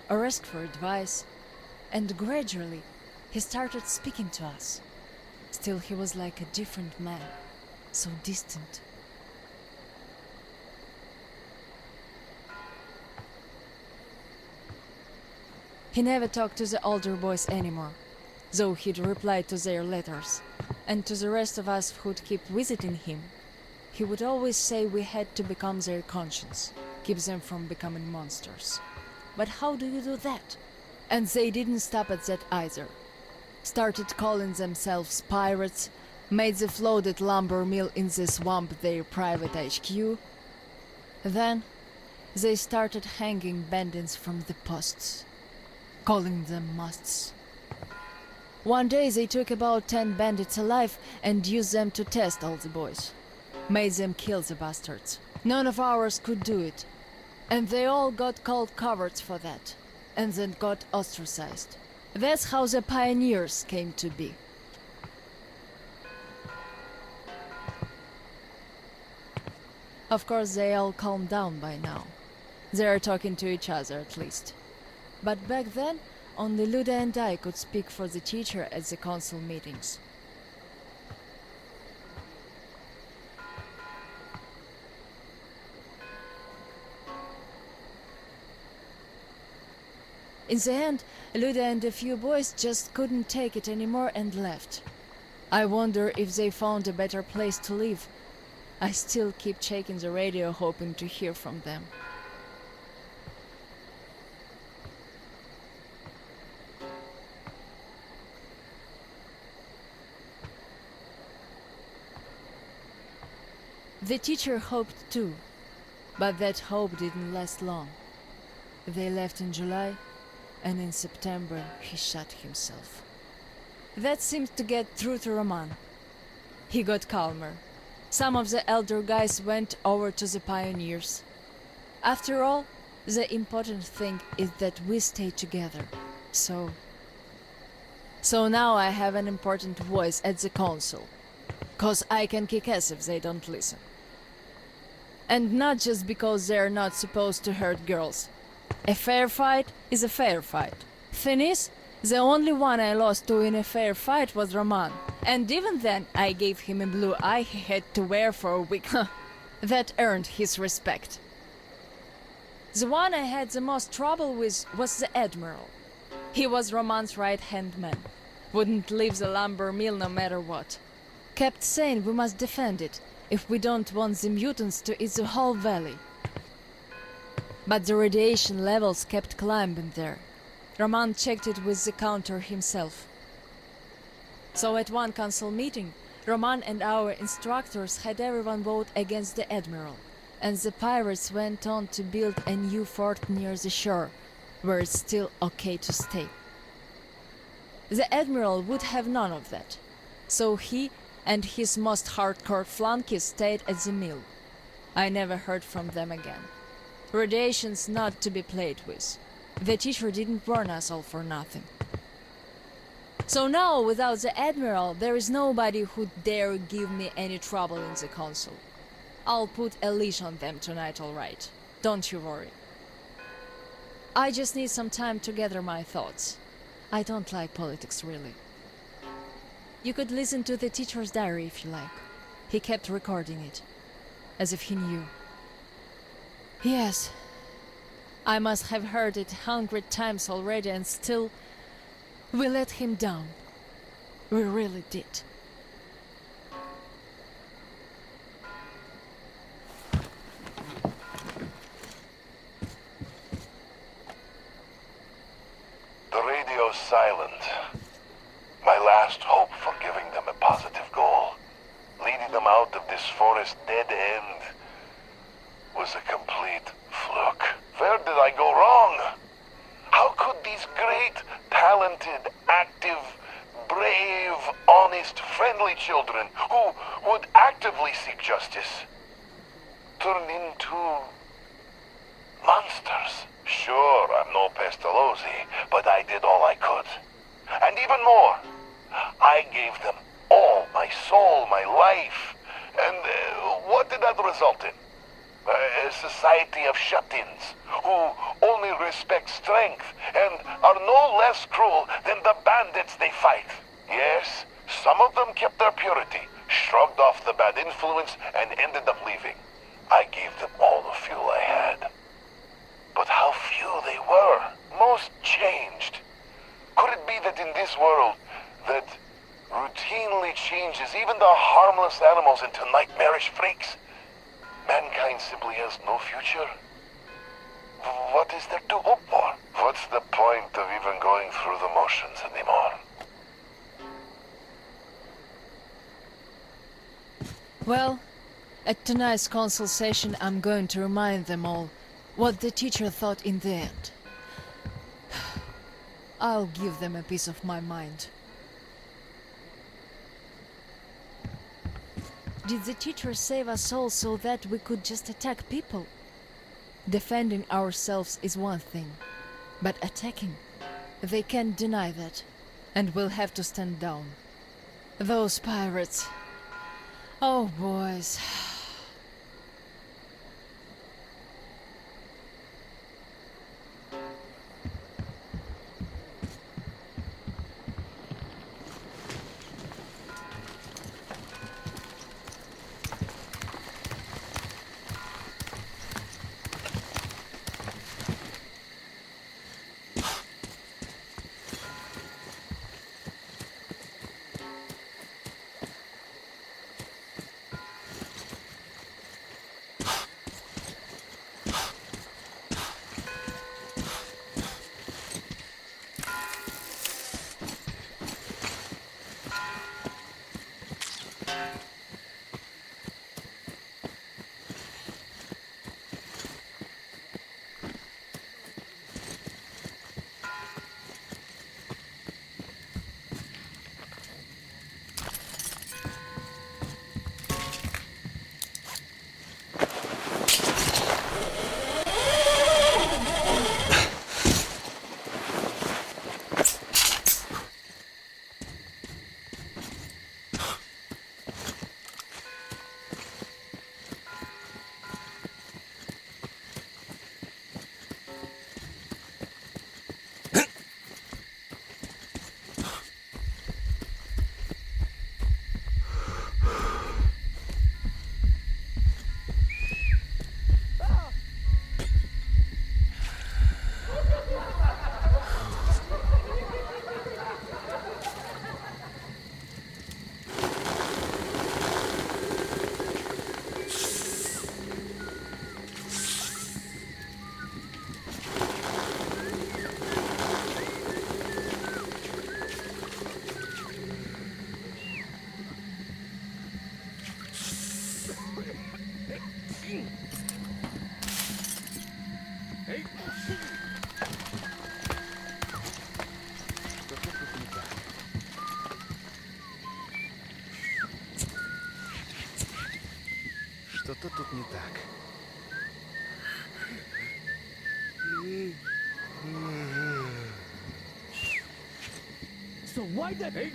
or ask for advice, and gradually he started speaking to us. Still he was like a different man, so distant. He never talked to the older boys anymore, though he'd reply to their letters, and to the rest of us who'd keep visiting him, he would always say we had to become their conscience, keep them from becoming monsters. But how do you do that? And they didn't stop at that either. Started calling themselves pirates, made the floated lumber mill in the swamp their private HQ. Then they started hanging bandits from the posts, calling them musts. One day they took about 10 bandits alive and used them to test all the boys. Made them kill the bastards. None of ours could do it. And they all got called cowards for that. And then got ostracized. That's how the pioneers came to be. Of course they all calmed down by now. They are talking to each other at least. But back then, only Luda and I could speak for the teacher at the council meetings. In the end, Luda and a few boys just couldn't take it anymore and left. I wonder if they found a better place to live. I still keep checking the radio hoping to hear from them. The teacher hoped too, but that hope didn't last long. They left in July, and in September he shot himself. That seemed to get through to Roman. He got calmer. Some of the elder guys went over to the pioneers. After all, the important thing is that we stay together. So now I have an important voice at the council. 'Cause I can kick ass if they don't listen. And not just because they're not supposed to hurt girls. A fair fight is a fair fight. Thing is, the only one I lost to in a fair fight was Roman. And even then, I gave him a blue eye he had to wear for a week. That earned his respect. The one I had the most trouble with was the Admiral. He was Roman's right-hand man. Wouldn't leave the lumber mill no matter what. Kept saying we must defend it, if we don't want the mutants to eat the whole valley. But the radiation levels kept climbing there. Roman checked it with the counter himself. So at one council meeting, Roman and our instructors had everyone vote against the Admiral, and the pirates went on to build a new fort near the shore, where it's still okay to stay. The Admiral would have none of that, so he and his most hardcore flunkies stayed at the mill. I never heard from them again. Radiation's not to be played with. The teacher didn't warn us all for nothing. So now, without the Admiral, there is nobody who'd dare give me any trouble in the council. I'll put a leash on them tonight, all right. Don't you worry. I just need some time to gather my thoughts. I don't like politics, really. You could listen to the teacher's diary if you like. He kept recording it, as if he knew. Yes, I must have heard it 100 times already, and still we let him down. We really did. The radio's silent. My last hope for giving them a positive goal, leading them out of this forest dead end, was a complete fluke. Where did I go wrong? How could these great, talented, active, brave, honest, friendly children who would actively seek justice turn into monsters? Sure, I'm no Pestalozzi, but I did all I could. And even more, I gave them all my soul, my life. And what did that result in? A society of shut-ins who only respect strength and are no less cruel than the bandits they fight. Yes, some of them kept their purity, shrugged off the bad influence, and ended up leaving. I gave them all the fuel I had. But how few they were. Most changed. Could it be that in this world that routinely changes even the harmless animals into nightmarish freaks, mankind simply has no future? What is there to hope for? What's the point of even going through the motions anymore? Well, at tonight's council session, I'm going to remind them all what the teacher thought in the end. I'll give them a piece of my mind. Did the teacher save us all so that we could just attack people? Defending ourselves is one thing, but attacking, they can't deny that, and we'll have to stand down. Those pirates. Oh, boys. Что-то тут не так. So why the... Hey.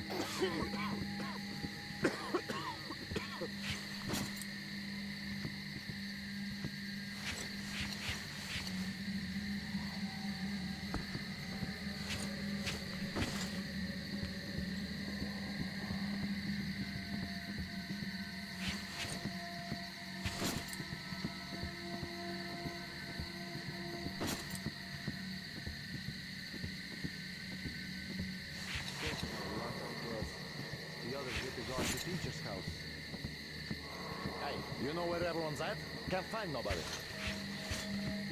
You know where everyone's at? Can't find nobody.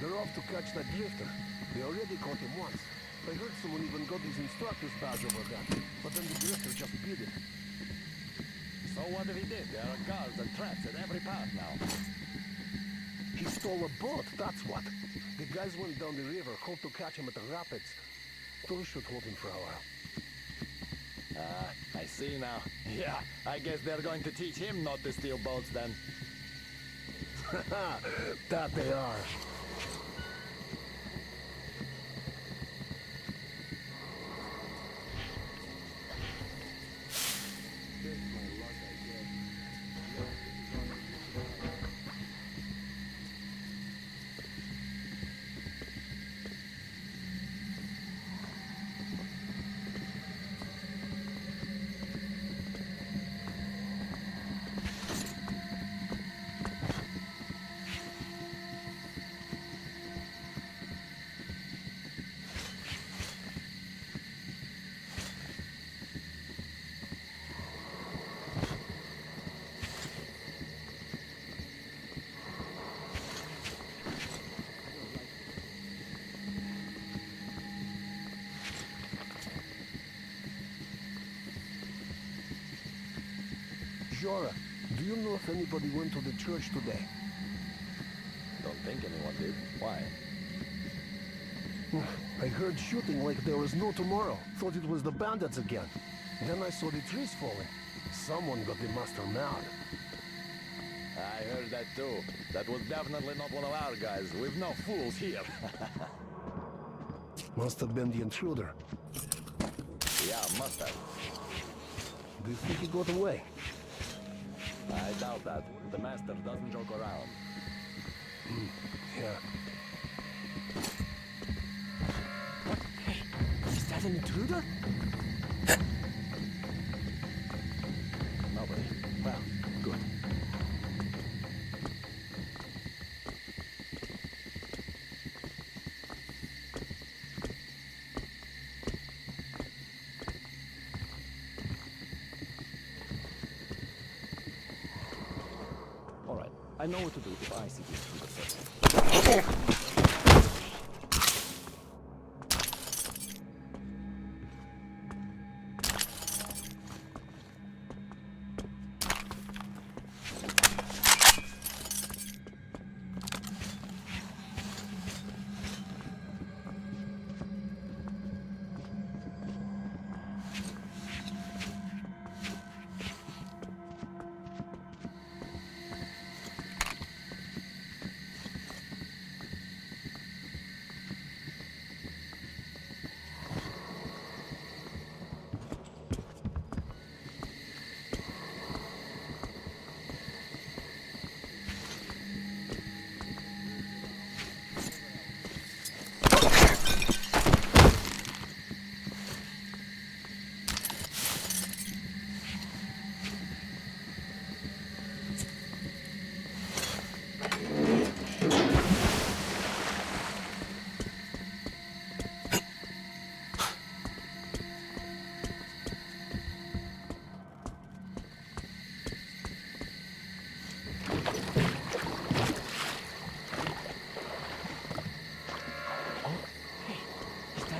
They're off to catch that drifter. They already caught him once. I heard someone even got his instructor's badge over that. But then the drifter just beat him. So what if he did? There are guards and traps at every path now. He stole a boat, that's what. The guys went down the river, hoped to catch him at the rapids. Those should hold him for a while. I see now. Yeah, I guess they're going to teach him not to steal boats then. That they are. Jora, do you know if anybody went to the church today? Don't think anyone did. Why? I heard shooting like there was no tomorrow. Thought it was the bandits again. Then I saw the trees falling. Someone got the master mad. I heard that too. That was definitely not one of our guys. We've no fools here. Must have been the intruder. Yeah, must have. Do you think he got away? I doubt that. The master doesn't joke around. Yeah. What? Hey, is that an intruder? Nobody. Well, good. All right, I know what to do if I see this intruder first.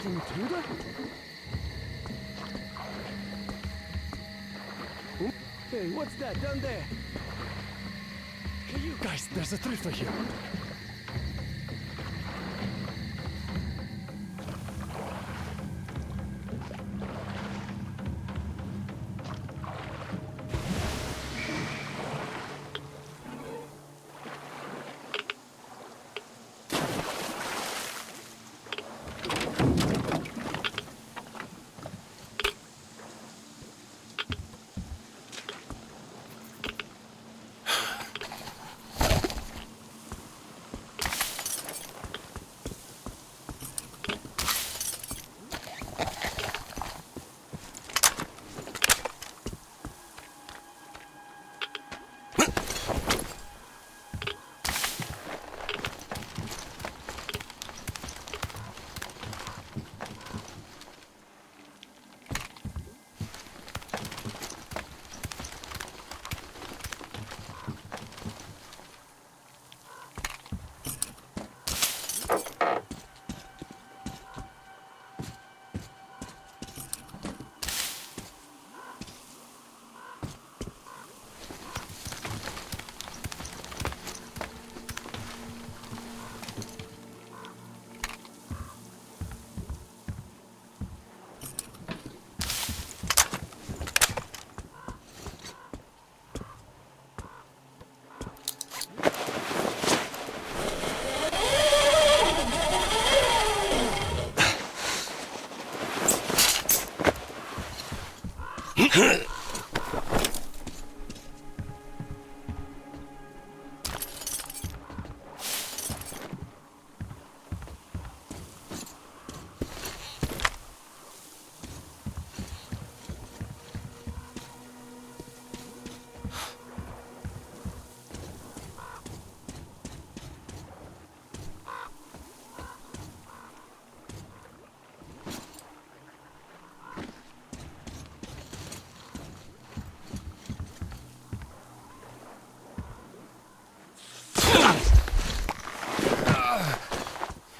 Intruder? Hey, what's that down there? Hey, you guys, there's a drifter here.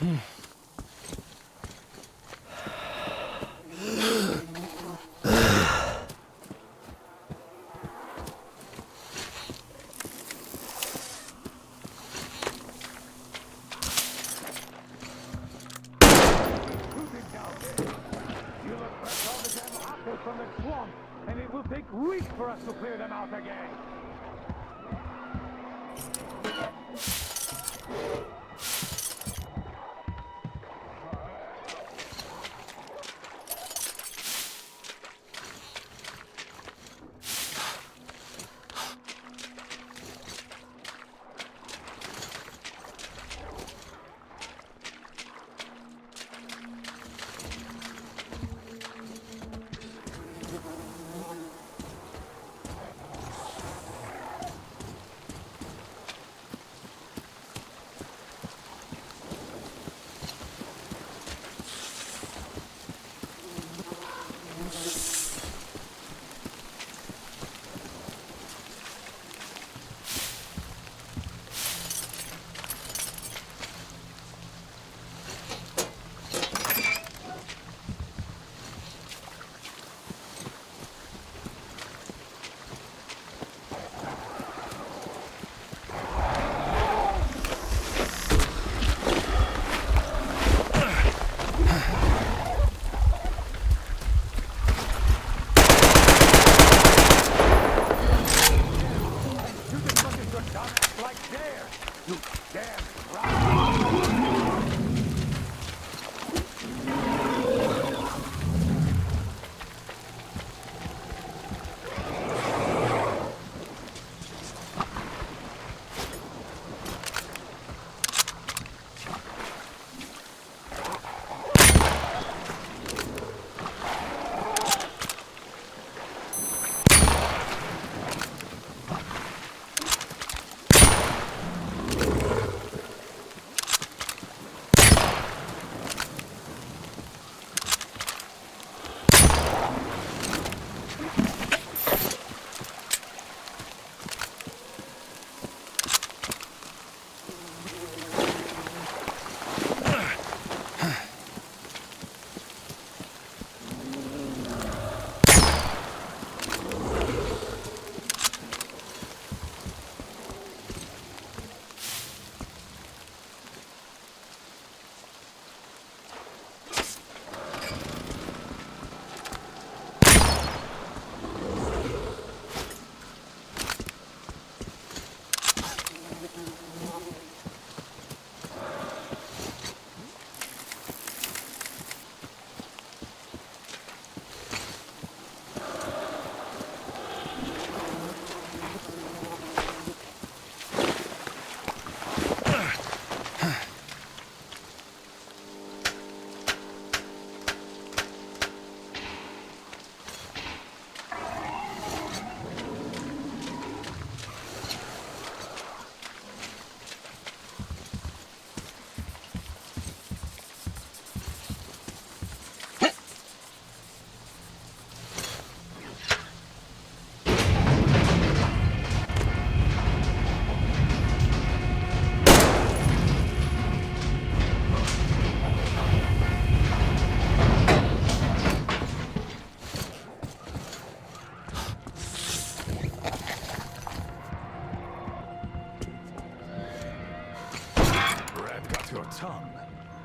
From the swamp, and it will take weeks for us to clear them out again.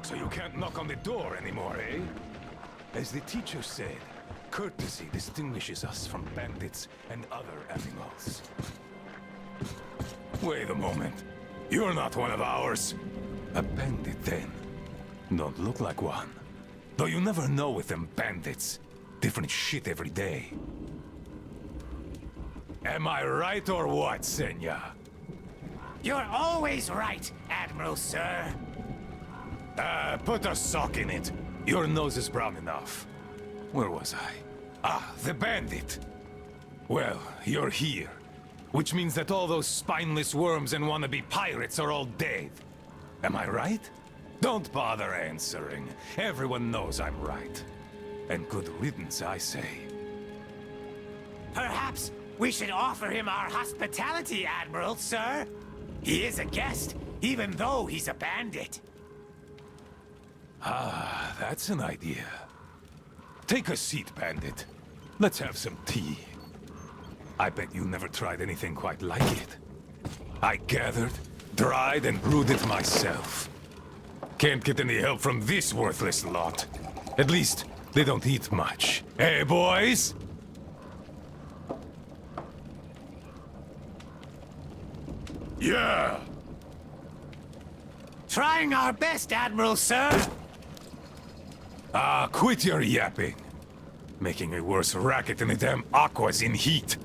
So you can't knock on the door anymore, eh? As the teacher said, courtesy distinguishes us from bandits and other animals. Wait a moment. You're not one of ours. A bandit, then. Don't look like one. Though you never know with them bandits. Different shit every day. Am I right or what, Senya? You're always right, Admiral, sir. Put a sock in it. Your nose is brown enough. Where was I? Ah, the bandit. Well, you're here. Which means that all those spineless worms and wannabe pirates are all dead. Am I right? Don't bother answering. Everyone knows I'm right. And good riddance, I say. Perhaps we should offer him our hospitality, Admiral, sir. He is a guest, even though he's a bandit. Ah, that's an idea. Take a seat, Bandit. Let's have some tea. I bet you never tried anything quite like it. I gathered, dried, and brewed it myself. Can't get any help from this worthless lot. At least, they don't eat much. Hey, boys? Yeah! Trying our best, Admiral, sir. Ah, quit your yapping. Making a worse racket than the damn Aqua's in heat.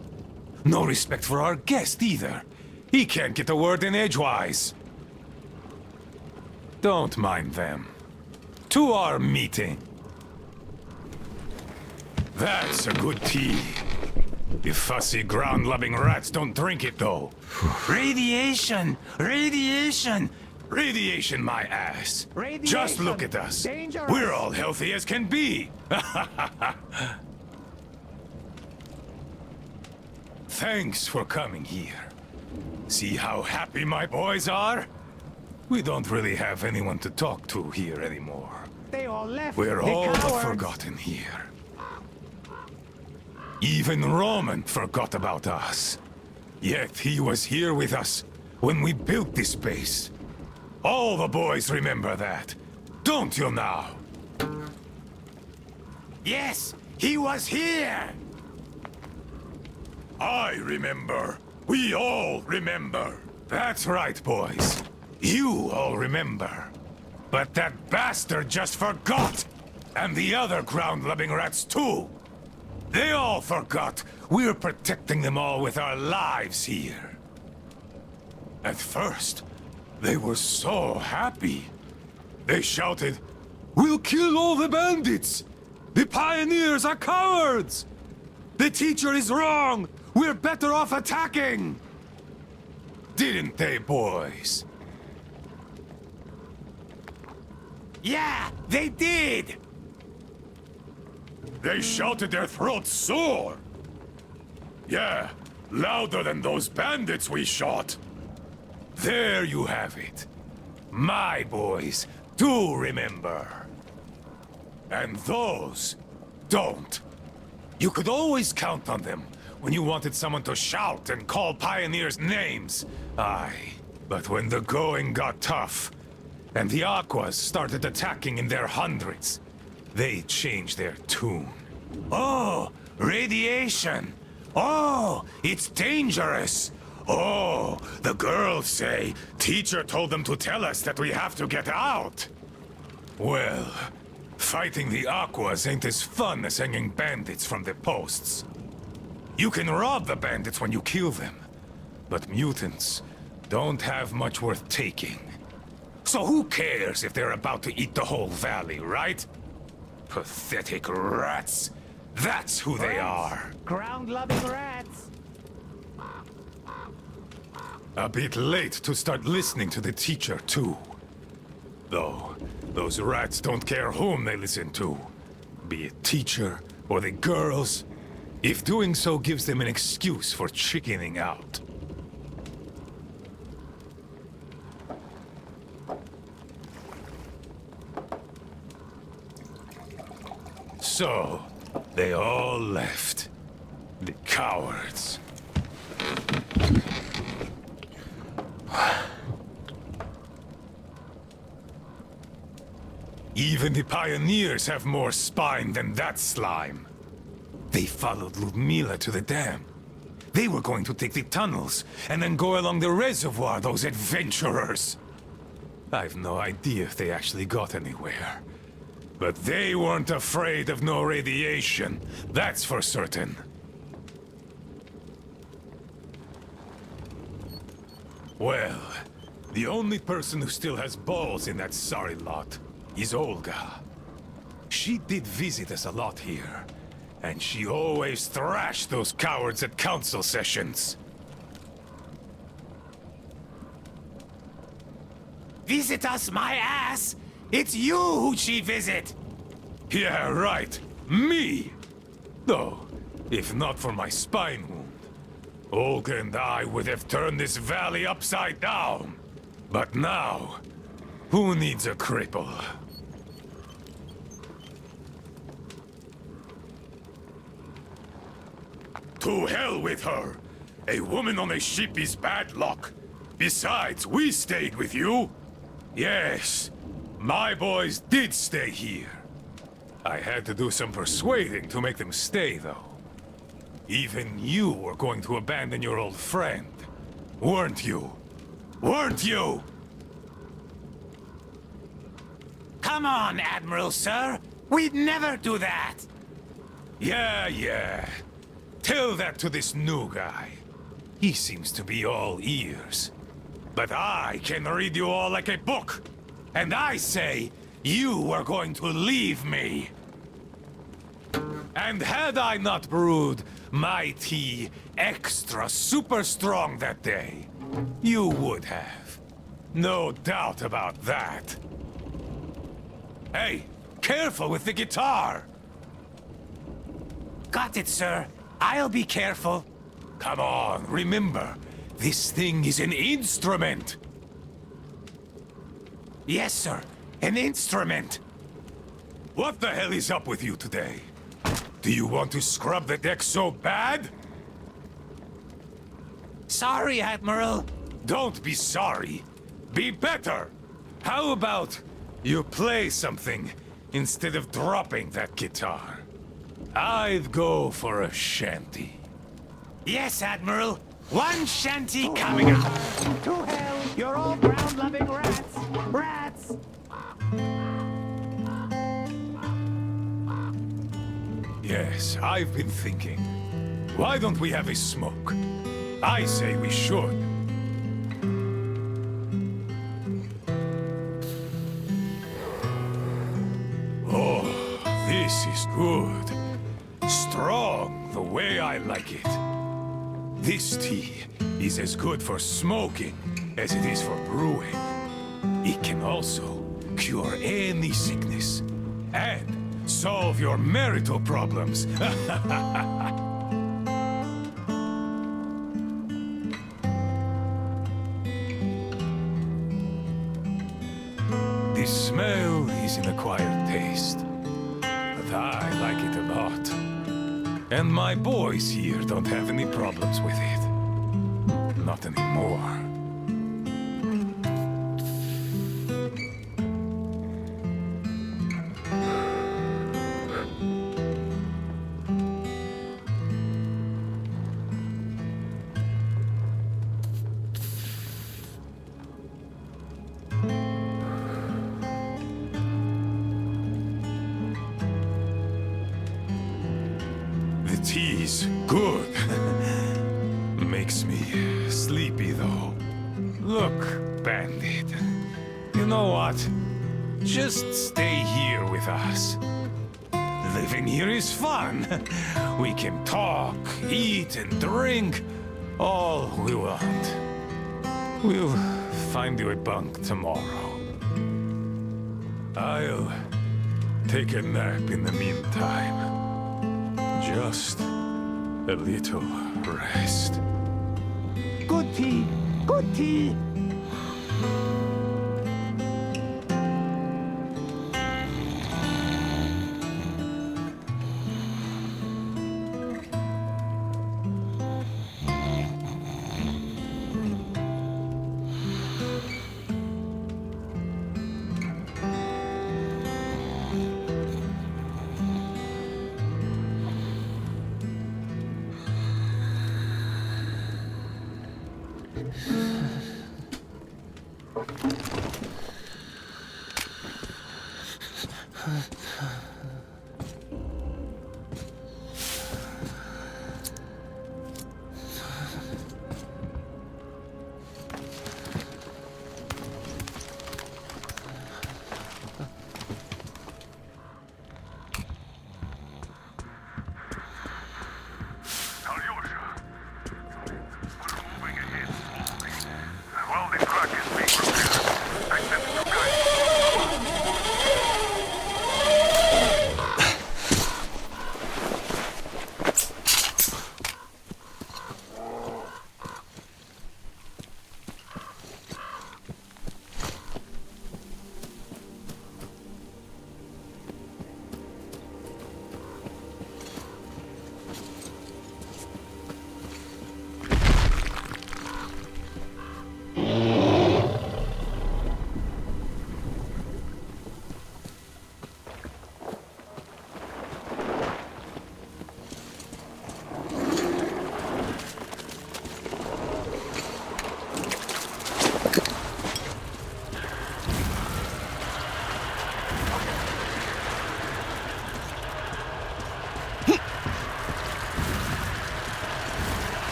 No respect for our guest, either. He can't get a word in edgewise. Don't mind them. To our meeting. That's a good tea. You fussy, ground-loving rats don't drink it, though. Radiation! Radiation! Radiation, my ass. Radiation. Just look at us. Dangerous. We're all healthy as can be. Thanks for coming here. See how happy my boys are? We don't really have anyone to talk to here anymore. They all left. We're the all but cowards. forgotten here. Even Roman forgot about us. Yet he was here with us when we built this base. All the boys remember that. Don't you now? Yes, he was here! I remember. We all remember. That's right, boys. You all remember. But that bastard just forgot! And the other ground-loving rats, too! They all forgot we're protecting them all with our lives here. At first, they were so happy. They shouted, "We'll kill all the bandits! The pioneers are cowards! The teacher is wrong! We're better off attacking!" Didn't they, boys? Yeah, they did! They shouted their throats sore! Yeah, louder than those bandits we shot! There you have it. My boys do remember. And those don't. You could always count on them when you wanted someone to shout and call pioneers names. Aye, but when the going got tough, and the Aquas started attacking in their hundreds, they changed their tune. Oh, radiation! Oh, it's dangerous! Oh, the girls say teacher told them to tell us that we have to get out! Well, fighting the Aquas ain't as fun as hanging bandits from the posts. You can rob the bandits when you kill them, but mutants don't have much worth taking. So who cares if they're about to eat the whole valley, right? Pathetic rats. That's who they are. Ground-loving rats. A bit late to start listening to the teacher, too. Though, those rats don't care whom they listen to. Be it teacher or the girls, if doing so gives them an excuse for chickening out. So, they all left. The cowards. Even the pioneers have more spine than that slime. They followed Ludmila to the dam. They were going to take the tunnels and then go along the reservoir, those adventurers. I've no idea if they actually got anywhere. But they weren't afraid of no radiation, that's for certain. Well, the only person who still has balls in that sorry lot is Olga. She did visit us a lot here, and she always thrashed those cowards at council sessions. Visit us, my ass! It's you who'd she visit! Yeah, right. Me! Though, if not for my spine wound, Olga and I would have turned this valley upside down. But now, who needs a cripple? To hell with her! A woman on a ship is bad luck. Besides, we stayed with you. Yes, my boys did stay here. I had to do some persuading to make them stay, though. Even you were going to abandon your old friend, weren't you? Weren't you? Come on, Admiral, sir. We'd never do that. Yeah. Tell that to this new guy. He seems to be all ears. But I can read you all like a book. And I say, you were going to leave me. And had I not brewed my tea extra super strong that day, you would have. No doubt about that. Hey, careful with the guitar! Got it, sir. I'll be careful. Come on, remember, this thing is an instrument. Yes, sir. An instrument. What the hell is up with you today? Do you want to scrub the deck so bad? Sorry, Admiral. Don't be sorry. Be better. How about you play something instead of dropping that guitar? I'd go for a shanty. Yes, Admiral. One shanty coming up. To hell, you're all ground-loving rats! Rats! Yes, I've been thinking. Why don't we have a smoke? I say we should. Oh, this is good. Strong, the way I like it. This tea is as good for smoking as it is for brewing. It can also cure any sickness and solve your marital problems. The smell is an acquired taste, but I like it a lot. And my boys here don't have any problems with it. Not anymore. Tea's good. Makes me sleepy, though. Look, Bandit. You know what? Just stay here with us. Living here is fun. We can talk, eat, and drink all we want. We'll find you a bunk tomorrow. I'll take a nap in the meantime. Just a little rest. Good tea! Good tea!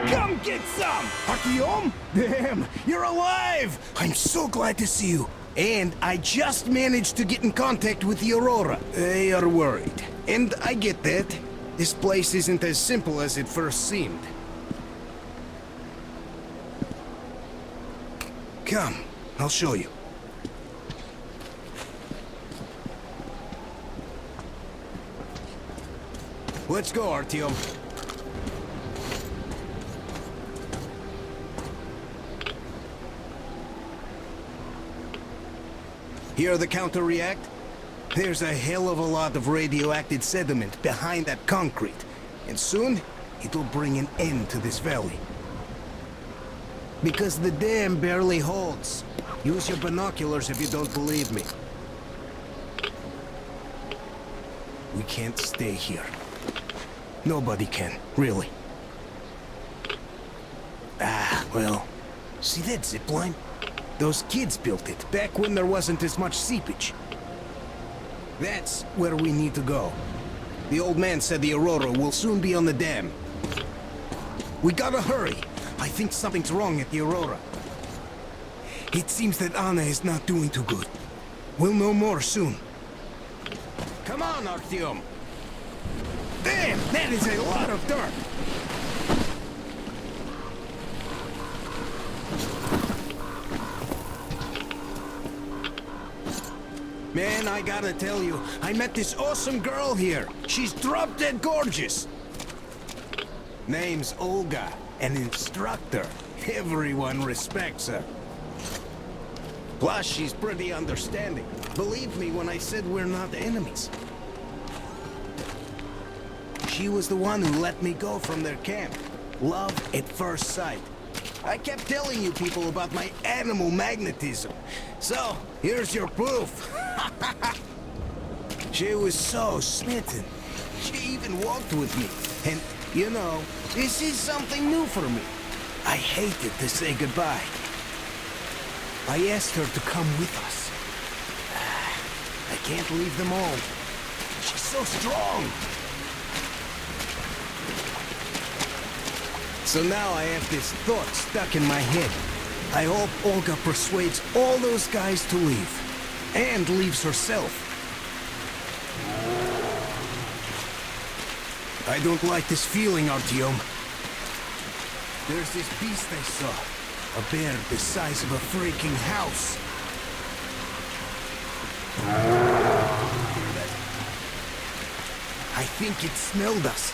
Come get some! Artyom? Damn, you're alive! I'm so glad to see you. And I just managed to get in contact with the Aurora. They are worried. And I get that. This place isn't as simple as it first seemed. Come, I'll show you. Let's go, Artyom. Hear the counter-react? There's a hell of a lot of radioactive sediment behind that concrete, and soon it'll bring an end to this valley. Because the dam barely holds. Use your binoculars if you don't believe me. We can't stay here. Nobody can, really. Ah, well, see that zipline? Those kids built it back when there wasn't as much seepage. That's where we need to go. The old man said the Aurora will soon be on the dam. We gotta hurry. I think something's wrong at the Aurora. It seems that Anna is not doing too good. We'll know more soon. Come on, Artyom! Damn, that is a lot of dirt! Man, I gotta tell you, I met this awesome girl here. She's drop-dead gorgeous. Name's Olga, an instructor. Everyone respects her. Plus, she's pretty understanding. Believe me when I said we're not enemies. She was the one who let me go from their camp. Love at first sight. I kept telling you people about my animal magnetism. So, here's your proof. She was so smitten. She even walked with me. And, you know, this is something new for me. I hated to say goodbye. I asked her to come with us. I can't leave them all. She's so strong. So now I have this thought stuck in my head. I hope Olga persuades all those guys to leave. And leaves herself. I don't like this feeling, Artyom. There's this beast I saw. A bear the size of a freaking house. I think it smelled us.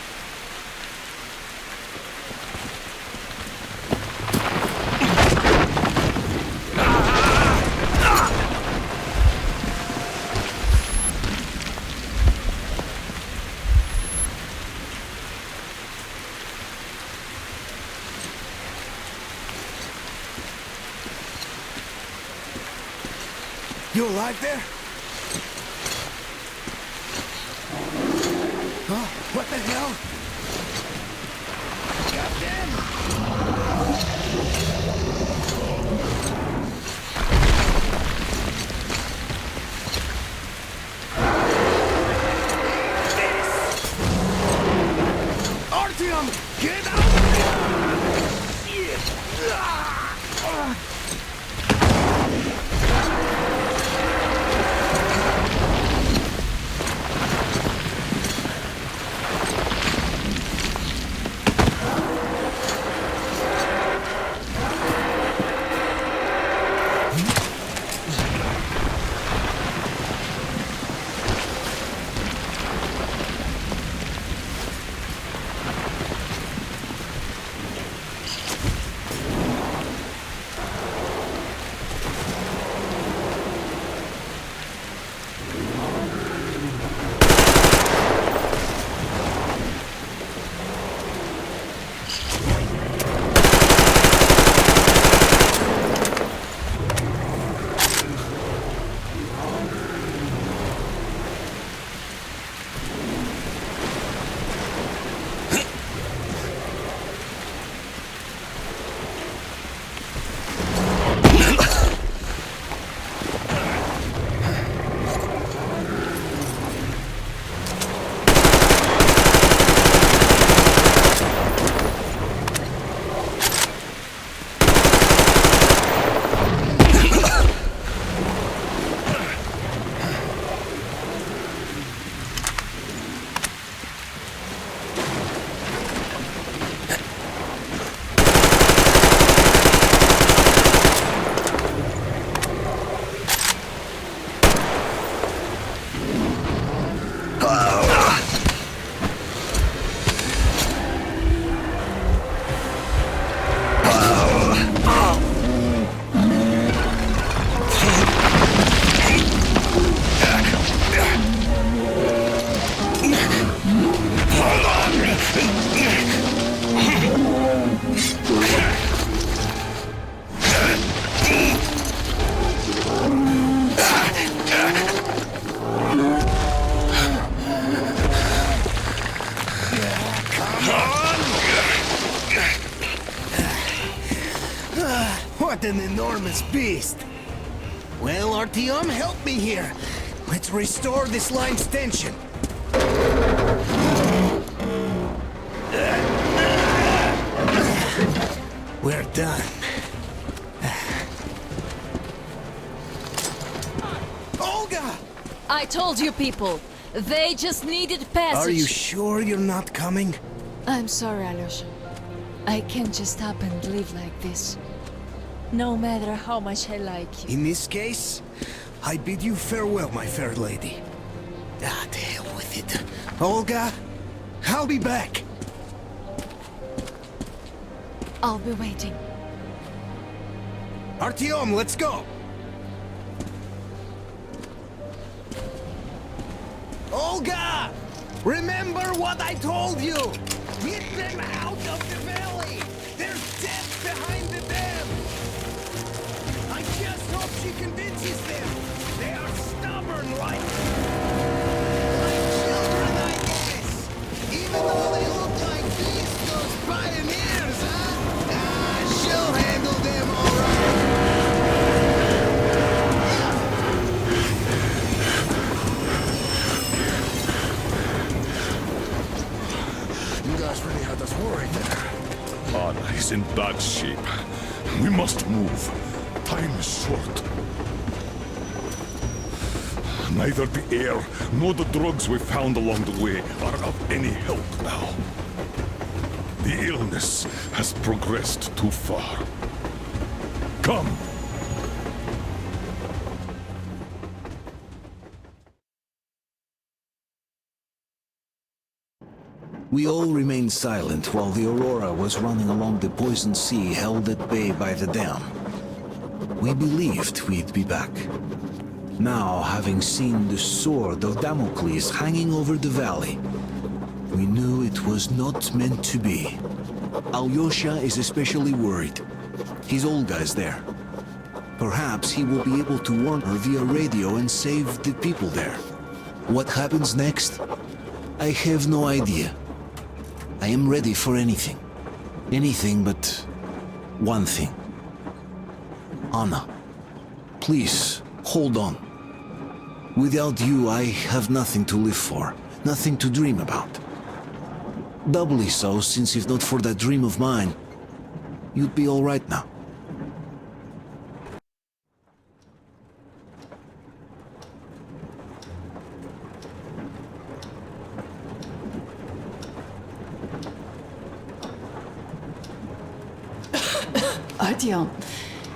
You alive there? Huh? What the hell? Goddamn! Artyom, get out of there! Shit! What an enormous beast! Well, Artyom, help me here. Let's restore this line's tension. We're done. Olga! I told you people, they just needed passage. Are you sure you're not coming? I'm sorry, Alyosha. I can't just up and live like this. No matter how much I like you. In this case, I bid you farewell, my fair lady. Ah, to hell with it. Olga, I'll be back. I'll be waiting. Artyom, let's go! Olga! Remember what I told you! Get them out of the valley! There's death behind the dam! I just hope she convinces them! They are stubborn like children, I guess! Even though they look like beasts, those pioneers, huh? Ah, she'll handle them all right! You guys really had us worried there. Anna is in bad shape. We must move. Time is short. Neither the air nor the drugs we found along the way are of any help now. The illness has progressed too far. Come! We all remained silent while the Aurora was running along the poison sea held at bay by the dam. We believed we'd be back. Now, having seen the sword of Damocles hanging over the valley, we knew it was not meant to be. Alyosha is especially worried. His Olga is there. Perhaps he will be able to warn her via radio and save the people there. What happens next? I have no idea. I am ready for anything. Anything but one thing. Anna, please, hold on. Without you, I have nothing to live for, nothing to dream about. Doubly so, since if not for that dream of mine, you'd be all right now. Artyom,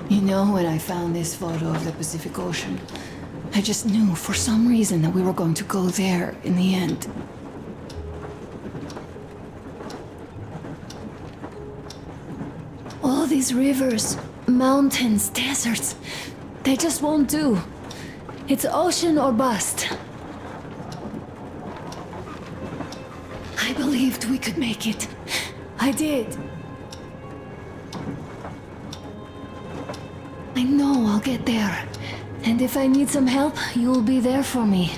you know when I found this photo of the Pacific Ocean, I just knew for some reason that we were going to go there in the end. All these rivers, mountains, deserts, they just won't do. It's ocean or bust. I believed we could make it. I did. I know I'll get there. And if I need some help, you'll be there for me.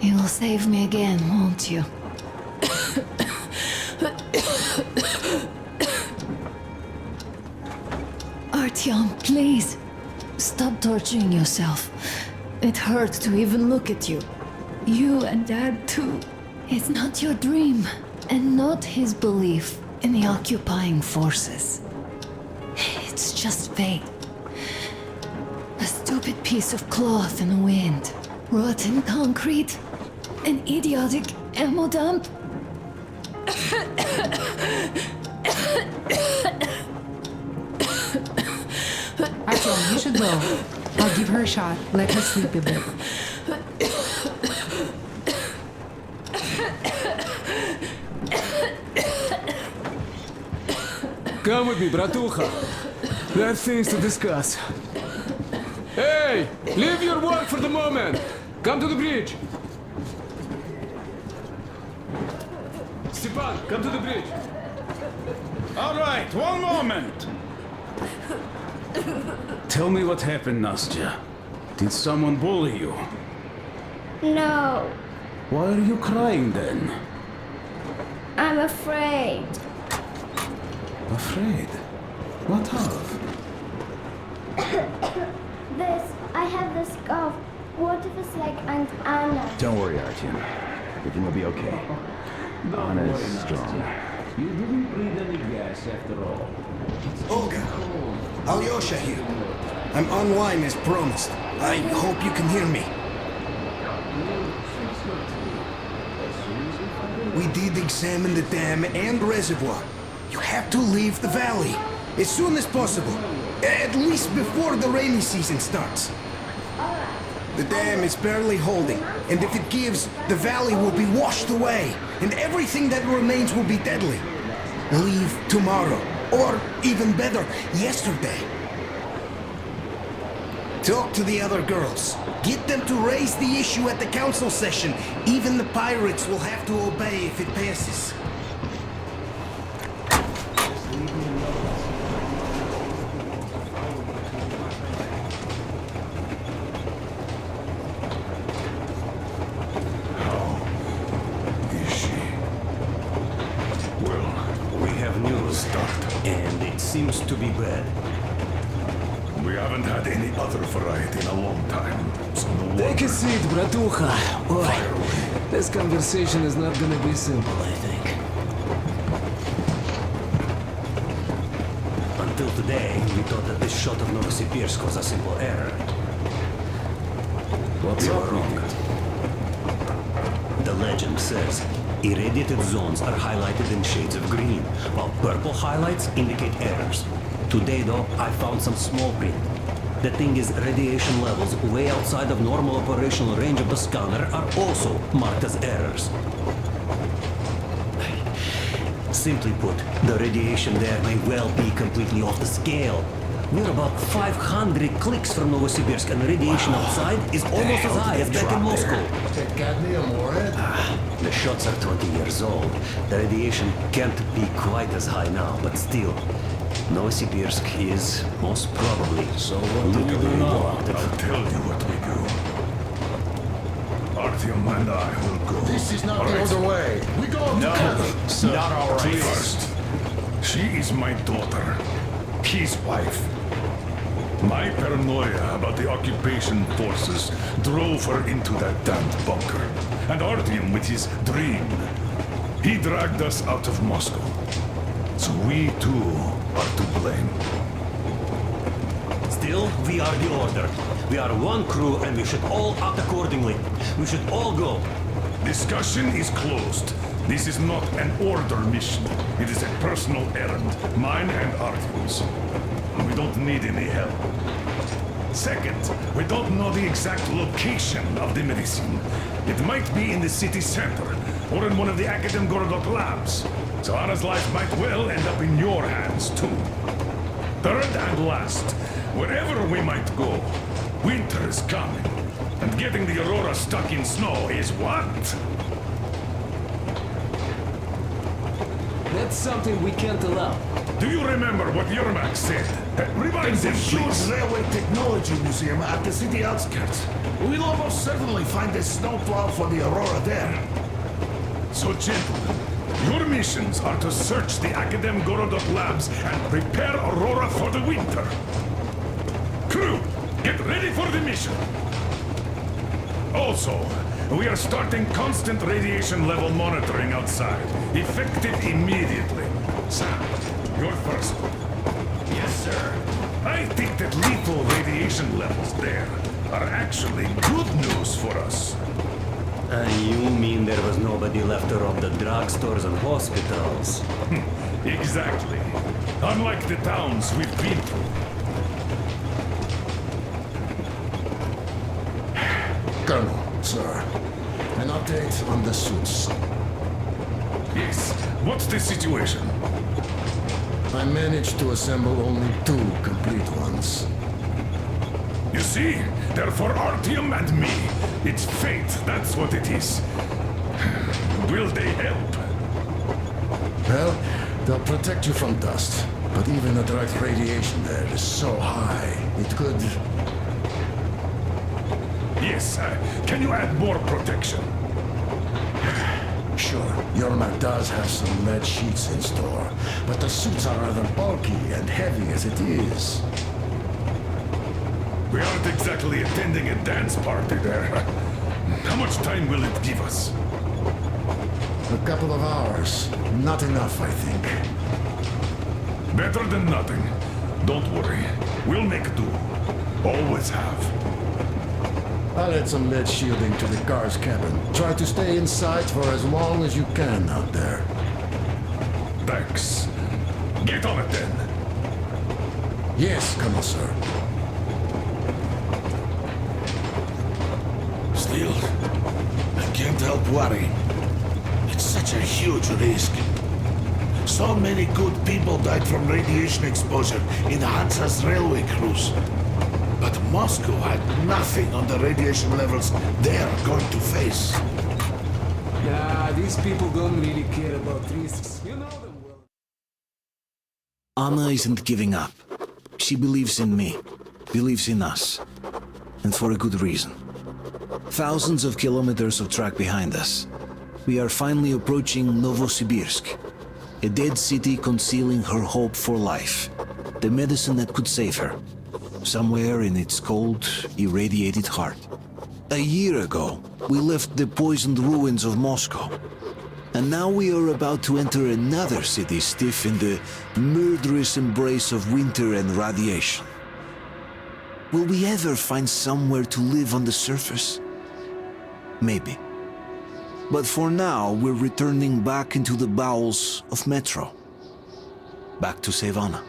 You'll save me again, won't you? Artyom, please. Stop torturing yourself. It hurts to even look at you. You and Dad too. It's not your dream, and not his belief in the occupying forces. It's just fate. A stupid piece of cloth in the wind. Rotten concrete. An idiotic ammo dump. Artyom, you should go. I'll give her a shot. Let her sleep a bit. Come with me, bratucha. There are things to discuss. Hey! Leave your work for the moment! Come to the bridge! Stephan, come to the bridge! All right, one moment! Tell me what happened, Nastya. Did someone bully you? No, Why are you crying then? I'm afraid. Afraid? What of? I have this cough. What if it's like Aunt Anna? Don't worry, Artyom. Everything will be okay. Anna is strong. You didn't breathe any gas after all. It's Olga, Alyosha here. I'm online as promised. I hope you can hear me. We did examine the dam and reservoir. You have to leave the valley as soon as possible. At least before the rainy season starts. The dam is barely holding, and if it gives, the valley will be washed away, and everything that remains will be deadly. Leave tomorrow, or even better, yesterday. Talk to the other girls. Get them to raise the issue at the council session. Even the pirates will have to obey if it passes. Seems to be bad. We haven't had any other variety in a long time, so no wonder. Take a seat, bratucha. Boy, this conversation is not gonna be simple, I think. Until today, we thought that this shot of Novosibirsk was a simple error. What's we up? were wrong. The legend says irradiated zones are highlighted in shades of green, while purple highlights indicate errors. Today, though, I found some small print. The thing is, radiation levels way outside of normal operational range of the scanner are also marked as errors. Simply put, the radiation there may well be completely off the scale. We're about 500 clicks from Novosibirsk, and the radiation outside is almost as high as back in Moscow. Cadmium or it? The shots are 20 years old. The radiation can't be quite as high now, but still, Novosibirsk is most probably so what do we do now? I'll tell you what we do. Artyom and I will go. This is not the other way. We go together. Sir, not all right. First, she is my daughter, his wife. My paranoia about the occupation forces drove her into that damned bunker. And Artyom with his dream. He dragged us out of Moscow. So we too are to blame. Still, we are the order. We are one crew and we should all act accordingly. We should all go. Discussion is closed. This is not an order mission. It is a personal errand, mine and Artyom's. We don't need any help. Second, we don't know the exact location of the medicine. It might be in the city center, or in one of the Akadem Gorodok labs. So Anna's life might well end up in your hands, too. Third and last, wherever we might go, winter is coming. And getting the Aurora stuck in snow is what? That's something we can't allow. Do you remember what Yermak said? Remind There's a him, huge please. railway technology museum at the city outskirts. We'll almost certainly find a snowplow for the Aurora there. So, gentlemen, your missions are to search the Akadem Gorodok labs and prepare Aurora for the winter. Crew, get ready for the mission. Also, we are starting constant radiation level monitoring outside, effective immediately. Sam, you're first. Yes, sir. I think that lethal radiation levels there are actually good news for us. You mean there was nobody left to rob the drugstores and hospitals? Exactly. Unlike the towns we've been through. Colonel, sir, an update on the suits. Yes, what's the situation? I managed to assemble only 2 complete ones. You see, they're for Artyom and me. It's fate, that's what it is. Will they help? Well, they'll protect you from dust. But even the direct radiation there is so high, it could... Yes, can you add more protection? Sure, Yermak does have some lead sheets in store, but the suits are rather bulky and heavy as it is. We aren't exactly attending a dance party there. How much time will it give us? A couple of hours. Not enough, I think. Better than nothing. Don't worry. We'll make do. Always have. I'll add some lead shielding to the car's cabin. Try to stay inside for as long as you can out there. Thanks. Get on it then. Yes, Colonel, sir. Still, I can't help worrying. It's such a huge risk. So many good people died from radiation exposure in Hansa's railway crews. But Moscow had nothing on the radiation levels they're going to face. Nah, these people don't really care about risks. You know them well. Anna isn't giving up. She believes in me, believes in us. And for a good reason. Thousands of kilometers of track behind us. We are finally approaching Novosibirsk, a dead city concealing her hope for life, the medicine that could save her, somewhere in its cold, irradiated heart. A year ago, we left the poisoned ruins of Moscow, and now we are about to enter another city stiff in the murderous embrace of winter and radiation. Will we ever find somewhere to live on the surface? Maybe. But for now, we're returning back into the bowels of Metro. Back to save Anna.